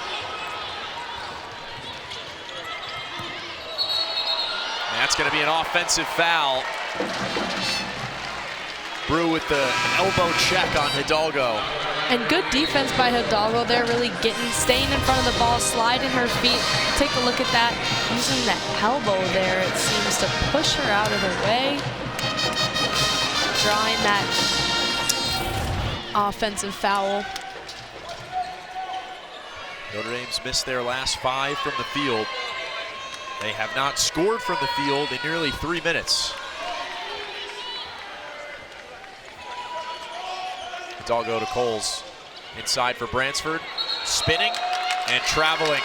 That's going to be an offensive foul. Brew with the elbow check on Hidalgo. And good defense by Hidalgo there, really staying in front of the ball, sliding her feet. Take a look at that. Using the elbow there, it seems to push her out of the way. Drawing that offensive foul. Notre Dame's missed their last 5 from the field. They have not scored from the field in nearly 3 minutes. Hidalgo to Coles. Inside for Bransford. Spinning and traveling.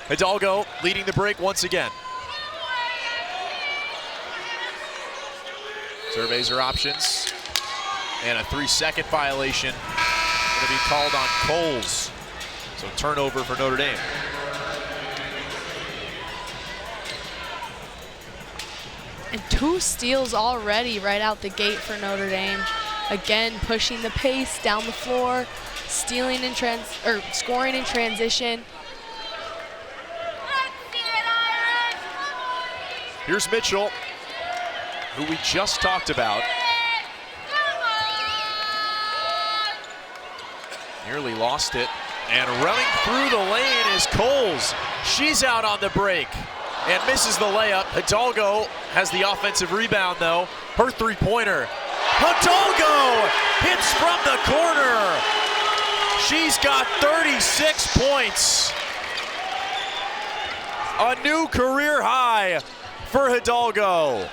Hidalgo leading the break once again. Surveys her options. And a 3-second violation going to be called on Coles. So turnover for Notre Dame. And 2 steals already right out the gate for Notre Dame. Again, pushing the pace down the floor, scoring in transition. Here's Mitchell, who we just talked about. Nearly lost it. And running through the lane is Coles. She's out on the break and misses the layup. Hidalgo has the offensive rebound, though. Her three-pointer. Hidalgo hits from the corner. She's got 36 points. A new career high for Hidalgo.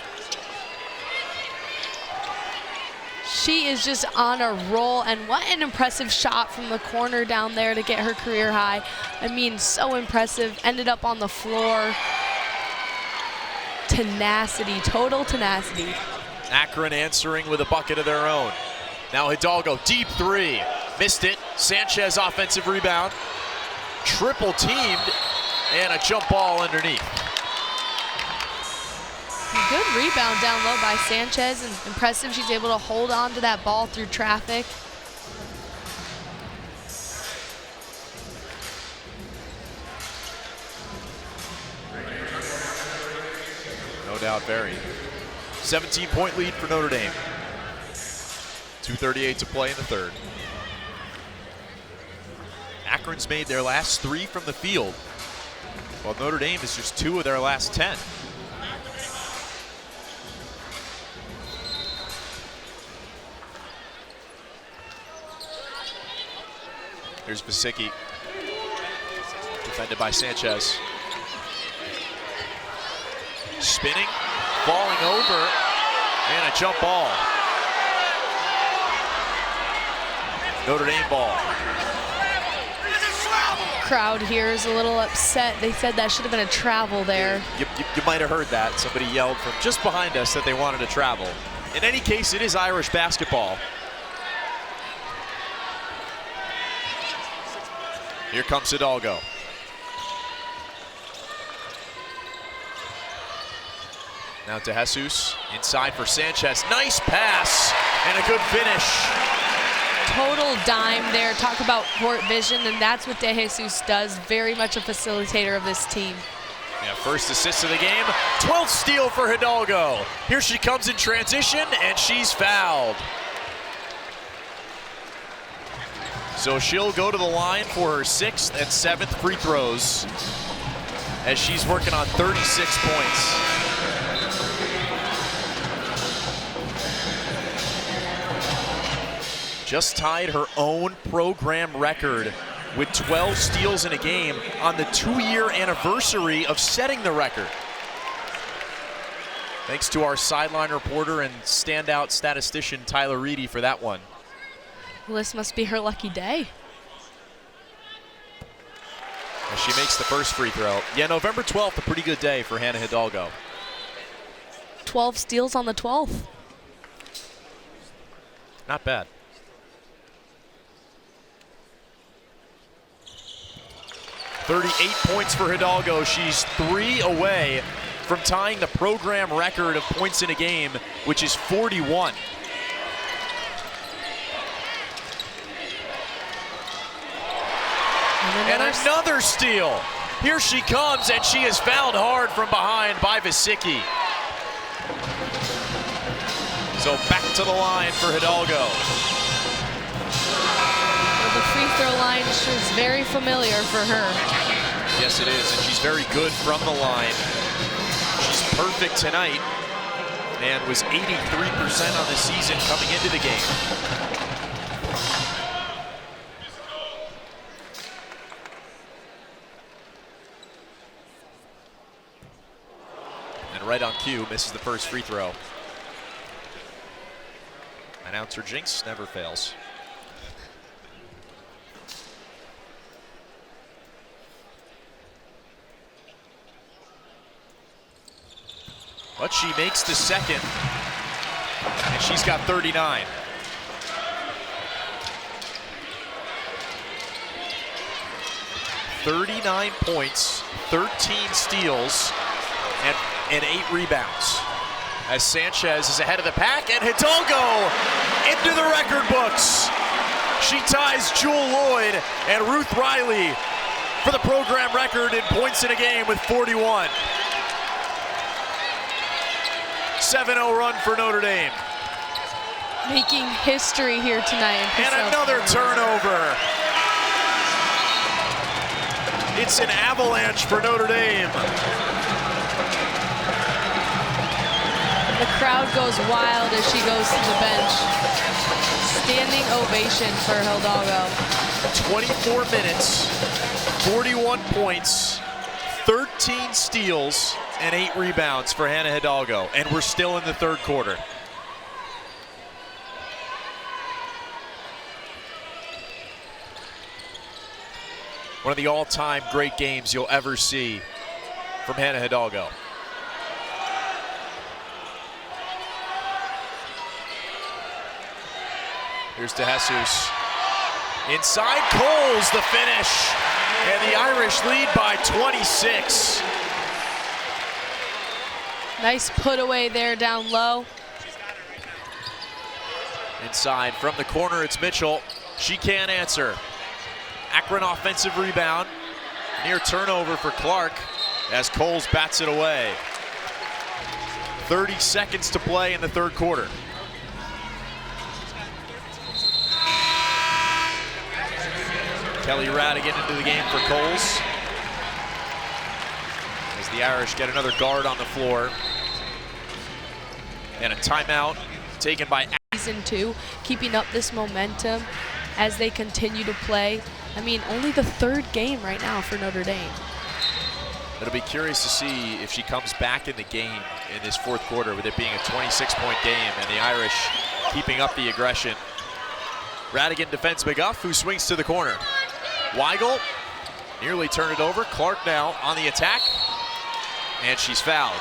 She is just on a roll, and what an impressive shot from the corner down there to get her career high. I mean, so impressive. Ended up on the floor. Tenacity, total tenacity. Akron answering with a bucket of their own. Now Hidalgo, deep three. Missed it. Sanchez offensive rebound. Triple teamed, and a jump ball underneath. Good rebound down low by Sanchez, and impressive she's able to hold on to that ball through traffic. No doubt, very. 17-point lead for Notre Dame. 2:38 to play in the third. Akron's made their last 3 from the field, while Notre Dame is just 2 of their last 10. Here's Vasicki, defended by Sanchez. Spinning, falling over, and a jump ball. Notre Dame ball. Crowd here is a little upset. They said that should have been a travel there. You might have heard that. Somebody yelled from just behind us that they wanted a travel. In any case, it is Irish basketball. Here comes Hidalgo. Now to Jesus, inside for Sanchez. Nice pass and a good finish. Total dime there. Talk about court vision, and that's what De Jesus does. Very much a facilitator of this team. Yeah, first assist of the game. 12th steal for Hidalgo. Here she comes in transition, and she's fouled. So she'll go to the line for her 6th and 7th free throws as she's working on 36 points. Just tied her own program record with 12 steals in a game on the 2-year anniversary of setting the record. Thanks to our sideline reporter and standout statistician Tyler Reedy for that one. Well, this must be her lucky day. As she makes the first free throw. Yeah, November 12th, a pretty good day for Hannah Hidalgo. 12 steals on the 12th. Not bad. .38 points for Hidalgo. She's 3 away from tying the program record of points in a game, which is 41. And another steal. Here she comes, and she is fouled hard from behind by Vasicki. So back to the line for Hidalgo. Well, the free throw line is very familiar for her. Yes, it is, and she's very good from the line. She's perfect tonight and was 83% on the season coming into the game. Right on cue, misses the first free throw. Announcer jinx never fails. But she makes the second, and she's got 39. .39 points, 13 steals, and 8 rebounds. As Sanchez is ahead of the pack, and Hidalgo into the record books. She ties Jewel Lloyd and Ruth Riley for the program record in points in a game with 41. 7-0 run for Notre Dame. Making history here tonight. And another turnover. It's an avalanche for Notre Dame. The crowd goes wild as she goes to the bench. Standing ovation for Hidalgo. 24 minutes, 41 points, 13 steals, and 8 rebounds for Hannah Hidalgo. And we're still in the third quarter. One of the all-time great games you'll ever see from Hannah Hidalgo. Here's to Jesus. Inside, Coles, the finish. And the Irish lead by 26. Nice put away there down low. Inside from the corner, it's Mitchell. She can't answer. Akron offensive rebound. Near turnover for Clark as Coles bats it away. 30 seconds to play in the third quarter. Kelly Radigan into the game for Coles. As the Irish get another guard on the floor. And a timeout taken by Season 2, keeping up this momentum as they continue to play. I mean, only the 3rd game right now for Notre Dame. It'll be curious to see if she comes back in the game in this 4th quarter with it being a 26-point game and the Irish keeping up the aggression. Radigan defends McGuff, who swings to the corner. Weigel nearly turned it over. Clark now on the attack, and she's fouled.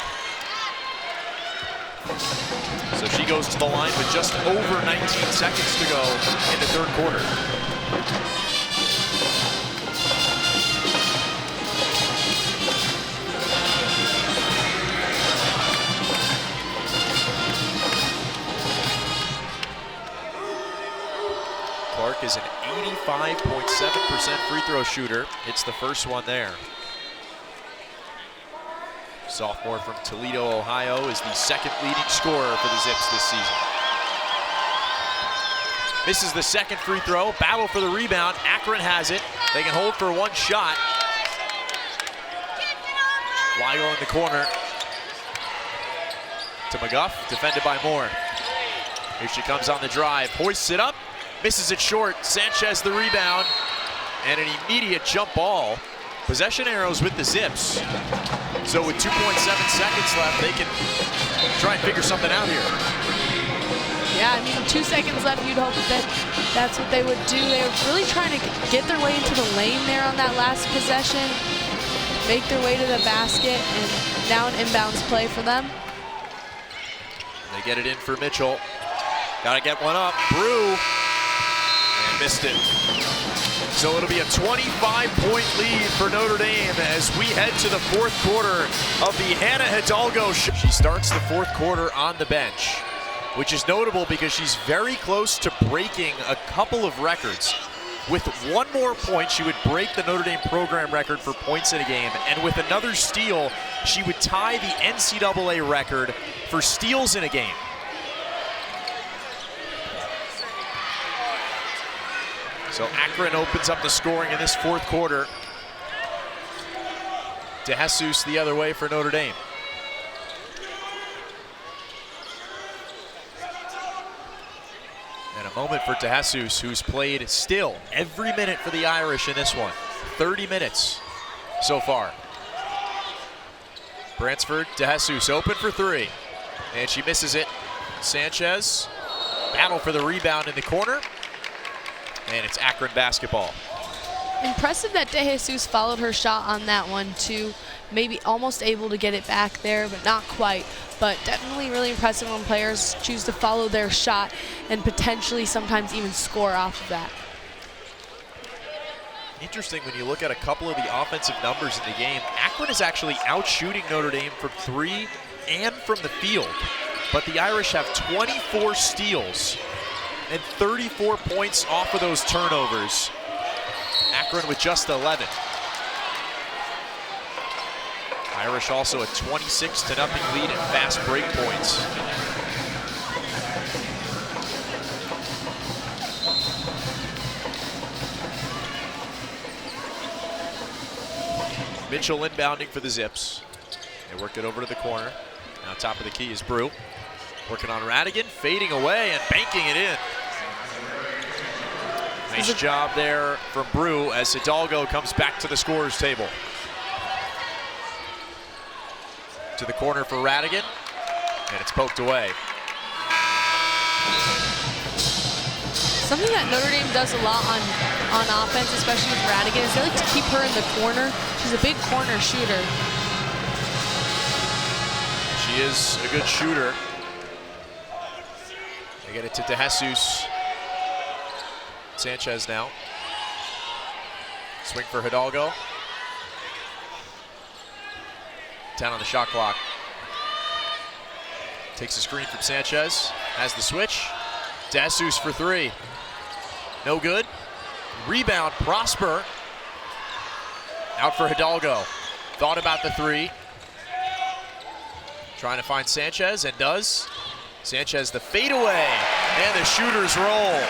So she goes to the line with just over 19 seconds to go in the 3rd quarter. Clark is an 85.7% free throw shooter. Hits the first one there. Sophomore from Toledo, Ohio, is the 2nd leading scorer for the Zips this season. Misses the 2nd free throw. Battle for the rebound. Akron has it. They can hold for 1 shot. Weigel in the corner to McGuff, defended by Moore. Here she comes on the drive. Hoists it up. Misses it short. Sanchez the rebound. And an immediate jump ball. Possession arrows with the Zips. So with 2.7 seconds left, they can try and figure something out here. Yeah, I mean, 2 seconds left, you'd hope that that's what they would do. They were really trying to get their way into the lane there on that last possession, make their way to the basket, and now an inbounds play for them. They get it in for Mitchell. Gotta get one up. Brew. And missed it. So it'll be a 25-point lead for Notre Dame as we head to the 4th quarter of the Hannah Hidalgo show. She starts the 4th quarter on the bench, which is notable because she's very close to breaking a couple of records. With 1 more point, she would break the Notre Dame program record for points in a game, and with another steal, she would tie the NCAA record for steals in a game. So Akron opens up the scoring in this 4th quarter. DeJesus the other way for Notre Dame. And a moment for DeJesus, who's played still every minute for the Irish in this one. 30 minutes so far. Bransford, DeJesus open for 3. And she misses it. Sanchez, battle for the rebound in the corner. And it's Akron basketball. Impressive that DeJesus followed her shot on that one too. Maybe almost able to get it back there, but not quite. But definitely really impressive when players choose to follow their shot and potentially sometimes even score off of that. Interesting when you look at a couple of the offensive numbers in the game. Akron is actually out shooting Notre Dame from 3 and from the field. But the Irish have 24 steals and 34 points off of those turnovers. Akron with just 11. Irish also a 26-0 lead in fast break points. Mitchell inbounding for the Zips. They work it over to the corner. Now top of the key is Brew. Working on Radigan, fading away and banking it in. Nice job there from Brew as Hidalgo comes back to the scorer's table. To the corner for Radigan, and it's poked away. Something that Notre Dame does a lot on offense, especially with Radigan, is they like to keep her in the corner. She's a big corner shooter. She is a good shooter. They get it to DeJesus. Sanchez now. Swing for Hidalgo. 10 on the shot clock. Takes a screen from Sanchez. Has the switch. DeJesus for 3. No good. Rebound, Prosper. Out for Hidalgo. Thought about the 3. Trying to find Sanchez, and does. Sanchez the fadeaway, and the shooters roll.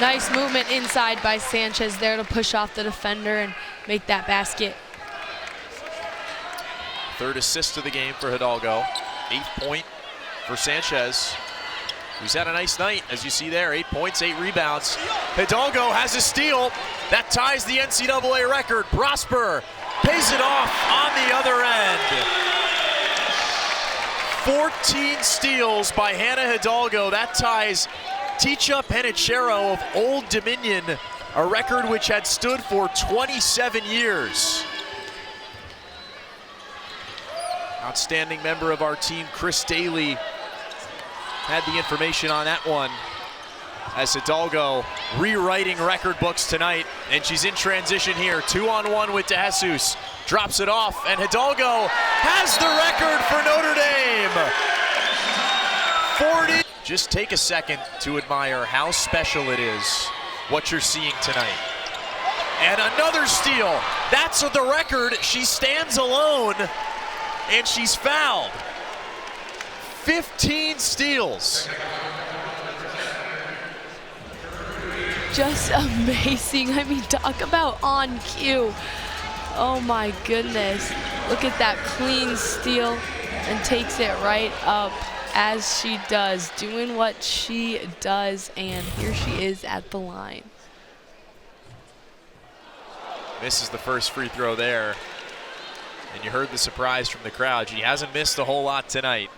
Nice movement inside by Sanchez there to push off the defender and make that basket. Third assist of the game for Hidalgo. 8th point for Sanchez, who's had a nice night, as you see there. 8 points, 8 rebounds. Hidalgo has a steal. That ties the NCAA record. Prosper pays it off on the other end. 14 steals by Hannah Hidalgo. That ties Ticha Penichero of Old Dominion, a record which had stood for 27 years. Outstanding member of our team, Chris Daly, had the information on that one, as Hidalgo rewriting record books tonight, and she's in transition here. 2-on-1 with DeJesus, drops it off, and Hidalgo has the record for Notre Dame. 40. Just take a second to admire how special it is, what you're seeing tonight. And another steal. That's the record. She stands alone, and she's fouled. 15 steals. Just amazing. I mean, talk about on cue. Oh my goodness. Look at that clean steal and takes it right up as she does, doing what she does, and here she is at the line. Misses the first free throw there, and you heard the surprise from the crowd. She hasn't missed a whole lot tonight.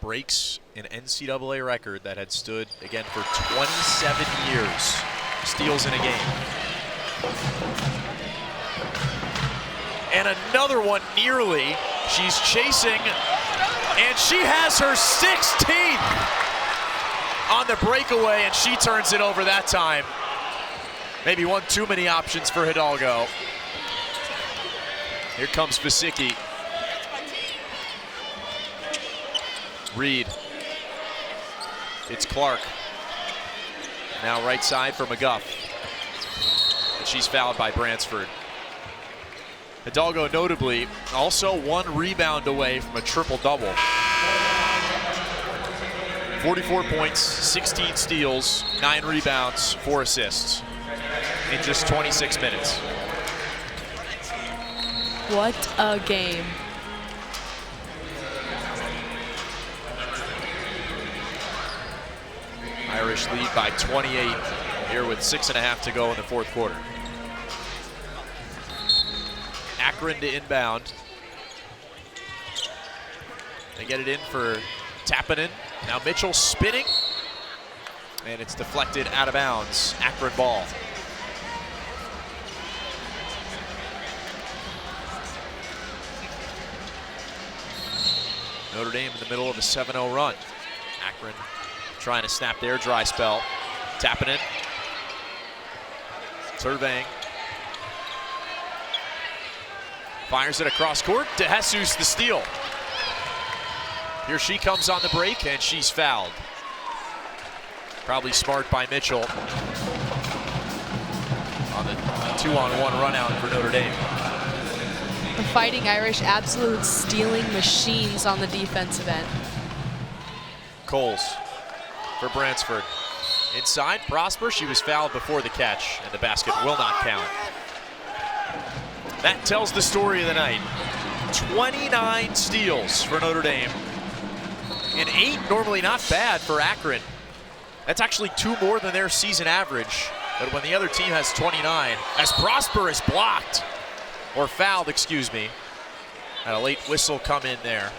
Breaks an NCAA record that had stood, again, for 27 years. Steals in a game. And another one nearly. She's chasing, and she has her 16th on the breakaway, and she turns it over that time. Maybe one too many options for Hidalgo. Here comes Vasicki. Reed. It's Clark. Now right side for McGuff. And she's fouled by Bransford. Hidalgo notably also 1 rebound away from a triple-double. 44 points, 16 steals, 9 rebounds, 4 assists in just 26 minutes. What a game. Irish lead by 28 here with 6.5 to go in the 4th quarter. Akron to inbound. They get it in for Tappinen. Now Mitchell spinning, and it's deflected out of bounds. Akron ball. Notre Dame in the middle of a 7-0 run. Akron trying to snap their dry spell. Tappinen. Surveying. Fires it across court. DeJesus the steal. Here she comes on the break, and she's fouled. Probably smart by Mitchell on the 2-on-1 run out for Notre Dame. The Fighting Irish, absolute stealing machines on the defensive end. Coles for Bransford. Inside, Prosper. She was fouled before the catch, and the basket will not count. That tells the story of the night. 29 steals for Notre Dame. And 8 normally not bad for Akron. That's actually 2 more than their season average. But when the other team has 29, as Prosper is blocked, or fouled, excuse me. Had a late whistle come in there.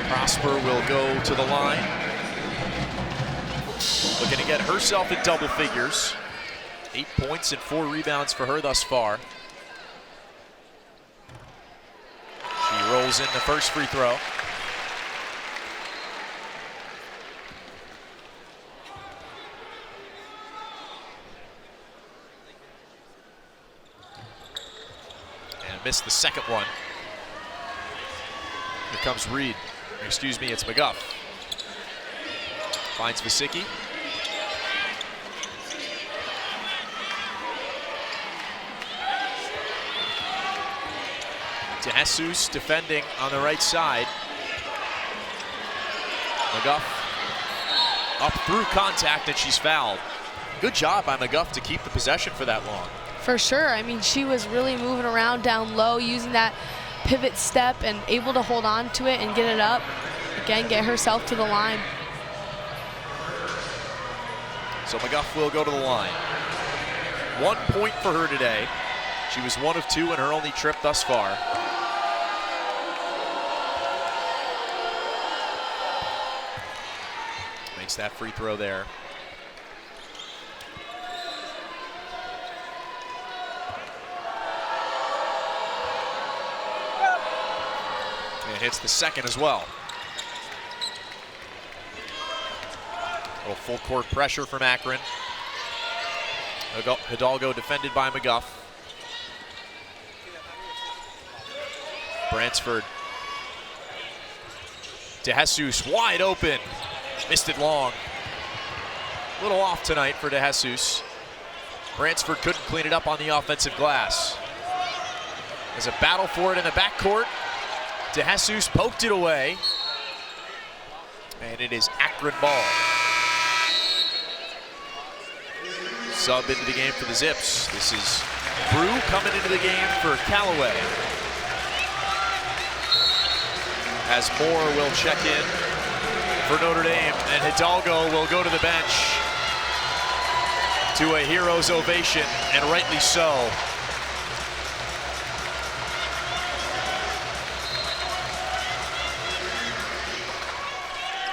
Prosper will go to the line. Looking to get herself in double figures. 8 points and 4 rebounds for her thus far. She rolls in the first free throw. And missed the second one. Here comes Reed. Excuse me, it's McGuff. Finds Vasicki. DeJesus defending on the right side. McGuff up through contact, and she's fouled. Good job by McGuff to keep the possession for that long. For sure. I mean, she was really moving around down low, using that pivot step and able to hold on to it and get it up. Again, get herself to the line. So McGuff will go to the line. 1 point for her today. She was 1 of 2 in her only trip thus far. Makes that free throw there. And hits the second as well. A little full court pressure from Akron. Hidalgo defended by McGuff. Bransford. DeJesus wide open. Missed it long. A little off tonight for DeJesus. Bransford couldn't clean it up on the offensive glass. There's a battle for it in the backcourt. DeJesus poked it away. And it is Akron ball. Sub into the game for the Zips. This is Brew coming into the game for Callaway. As Moore will check in for Notre Dame, and Hidalgo will go to the bench to a hero's ovation, and rightly so.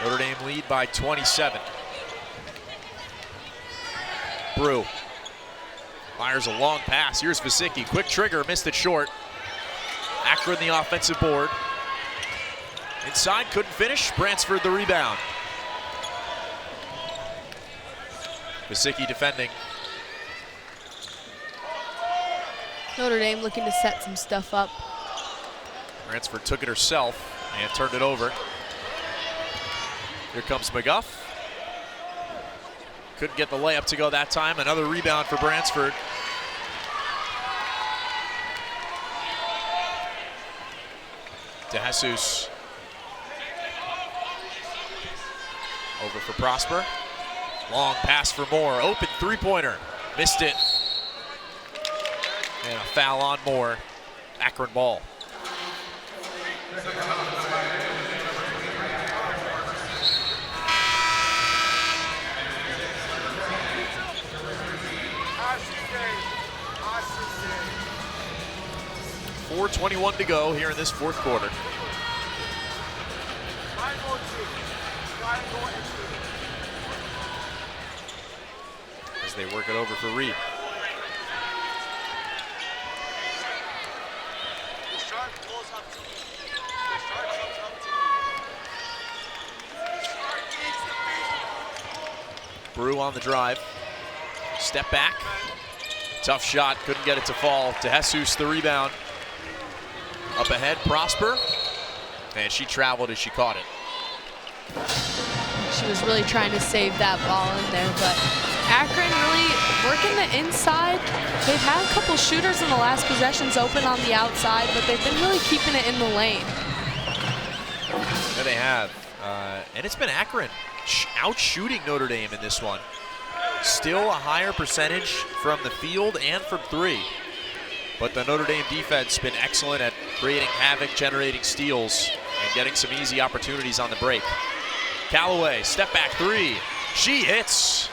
Notre Dame lead by 27. Brew fires a long pass. Here's Vasicki. Quick trigger, missed it short. Akron the offensive board. Inside, couldn't finish. Bransford the rebound. Vasicki defending. Notre Dame looking to set some stuff up. Bransford took it herself and turned it over. Here comes McGuff. Couldn't get the layup to go that time. Another rebound for Bransford. DeJesus. Over for Prosper. Long pass for Moore. Open three-pointer. Missed it. And a foul on Moore. Akron ball. .421 to go here in this fourth quarter. As they work it over for Reed. Brew on the drive. Step back. Tough shot, couldn't get it to fall. DeJesus the rebound. Up ahead, Prosper. And she traveled as she caught it. She was really trying to save that ball in there, but Akron really working the inside. They've had a couple shooters in the last possessions open on the outside, but they've been really keeping it in the lane. There they have. And it's been Akron out shooting Notre Dame in this one. Still a higher percentage from the field and from three. But the Notre Dame defense has been excellent at creating havoc, generating steals, and getting some easy opportunities on the break. Callaway, step back three. She hits.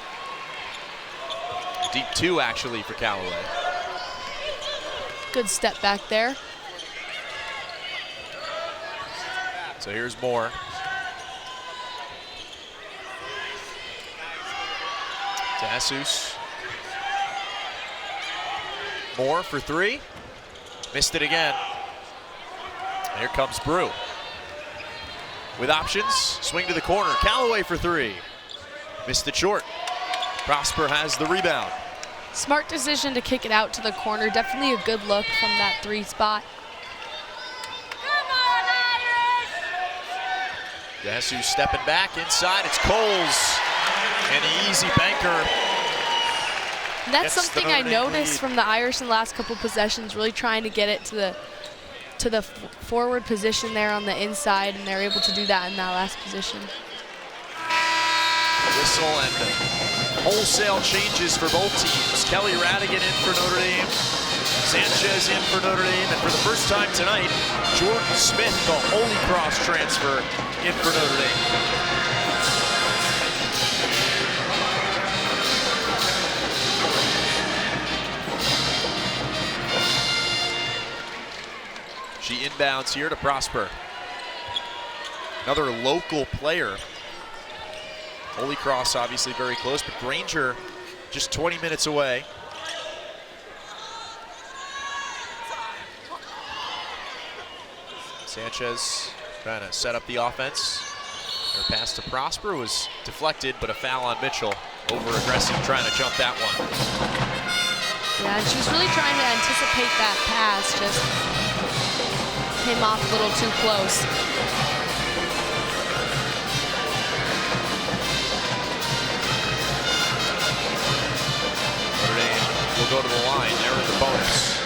Deep two, actually, for Callaway. Good step back there. So here's Moore. DeJesus. Moore for three. Missed it again. Here comes Brew. With options, swing to the corner. Callaway for three. Missed it short. Prosper has the rebound. Smart decision to kick it out to the corner. Definitely a good look from that three spot. DeJesus stepping back inside. It's Coles. And an easy banker. And that's something I noticed from the Irish in the last couple possessions, really trying to get it to the forward position there on the inside, and they're able to do that in that last position. Whistle and wholesale changes for both teams. Kelly Radigan in for Notre Dame. Sanchez in for Notre Dame. And for the first time tonight, Jordan Smith, the Holy Cross transfer, in for Notre Dame. She inbounds here to Prosper. Another local player. Holy Cross obviously very close, but Granger just 20 minutes away. Sanchez trying to set up the offense. Her pass to Prosper was deflected, but a foul on Mitchell. Over-aggressive, trying to jump that one. Yeah, and she was really trying to anticipate that pass, just came off a little too close. Notre Dame will go to the line. They're in the bonus.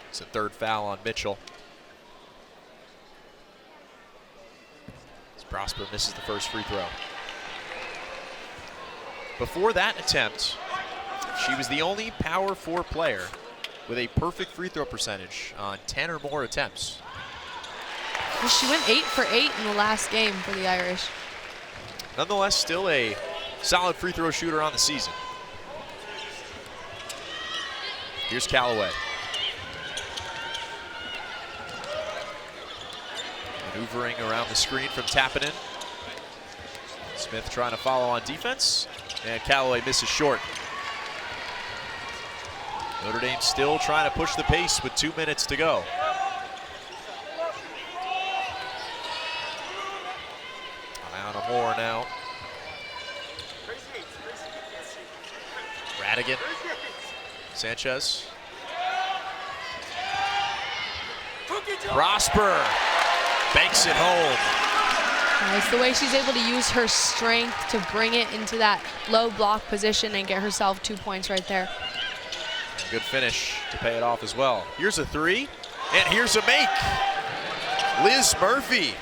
It's a third foul on Mitchell. As Prosper misses the first free throw. Before that attempt, she was the only Power 4 player with a perfect free throw percentage on 10 or more attempts. Well, she went 8 for 8 in the last game for the Irish. Nonetheless, still a solid free throw shooter on the season. Here's Callaway. Maneuvering around the screen from Tappinen. Smith trying to follow on defense, and Callaway misses short. Notre Dame still trying to push the pace with 2 minutes to go. Out of Moore now. Radigan. Sanchez. Prosper banks it home. It's the way she's able to use her strength to bring it into that low block position and get herself 2 points right there. Good finish to pay it off as well. Here's a three, and here's a make. Liz Murphy,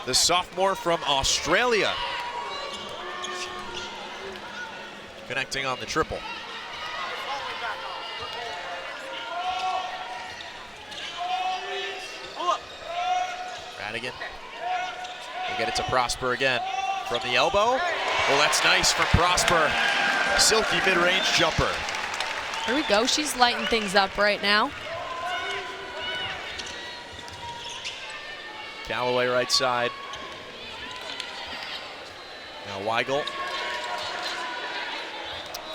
the sophomore from Australia, connecting on the triple. Radigan will get it to Prosper again from the elbow. Well, that's nice from Prosper. Silky mid-range jumper. Here we go, she's lighting things up right now. Callaway right side. Now Weigel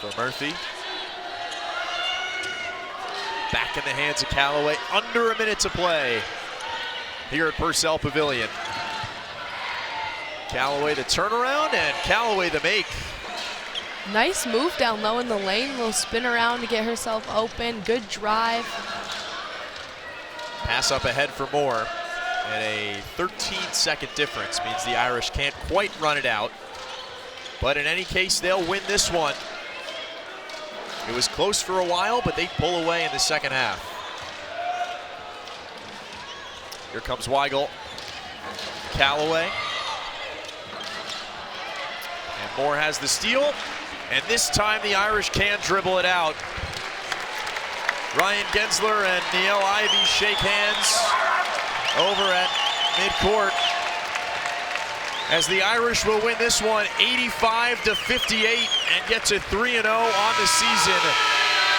for Murphy. Back in the hands of Callaway. Under a minute to play here at Purcell Pavilion. Callaway the turnaround, and Callaway the make. Nice move down low in the lane. Little spin around to get herself open. Good drive. Pass up ahead for Moore. And a 13-second difference means the Irish can't quite run it out. But in any case, they'll win this one. It was close for a while, but they pull away in the second half. Here comes Weigel. Callaway. And Moore has the steal. And this time the Irish can dribble it out. Ryan Gensler and Niele Ivey shake hands over at midcourt as the Irish will win this one 85-58 and get to 3-0 on the season.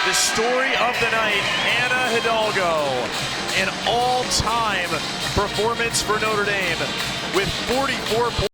The story of the night, Anna Hidalgo, an all-time performance for Notre Dame with 44 points.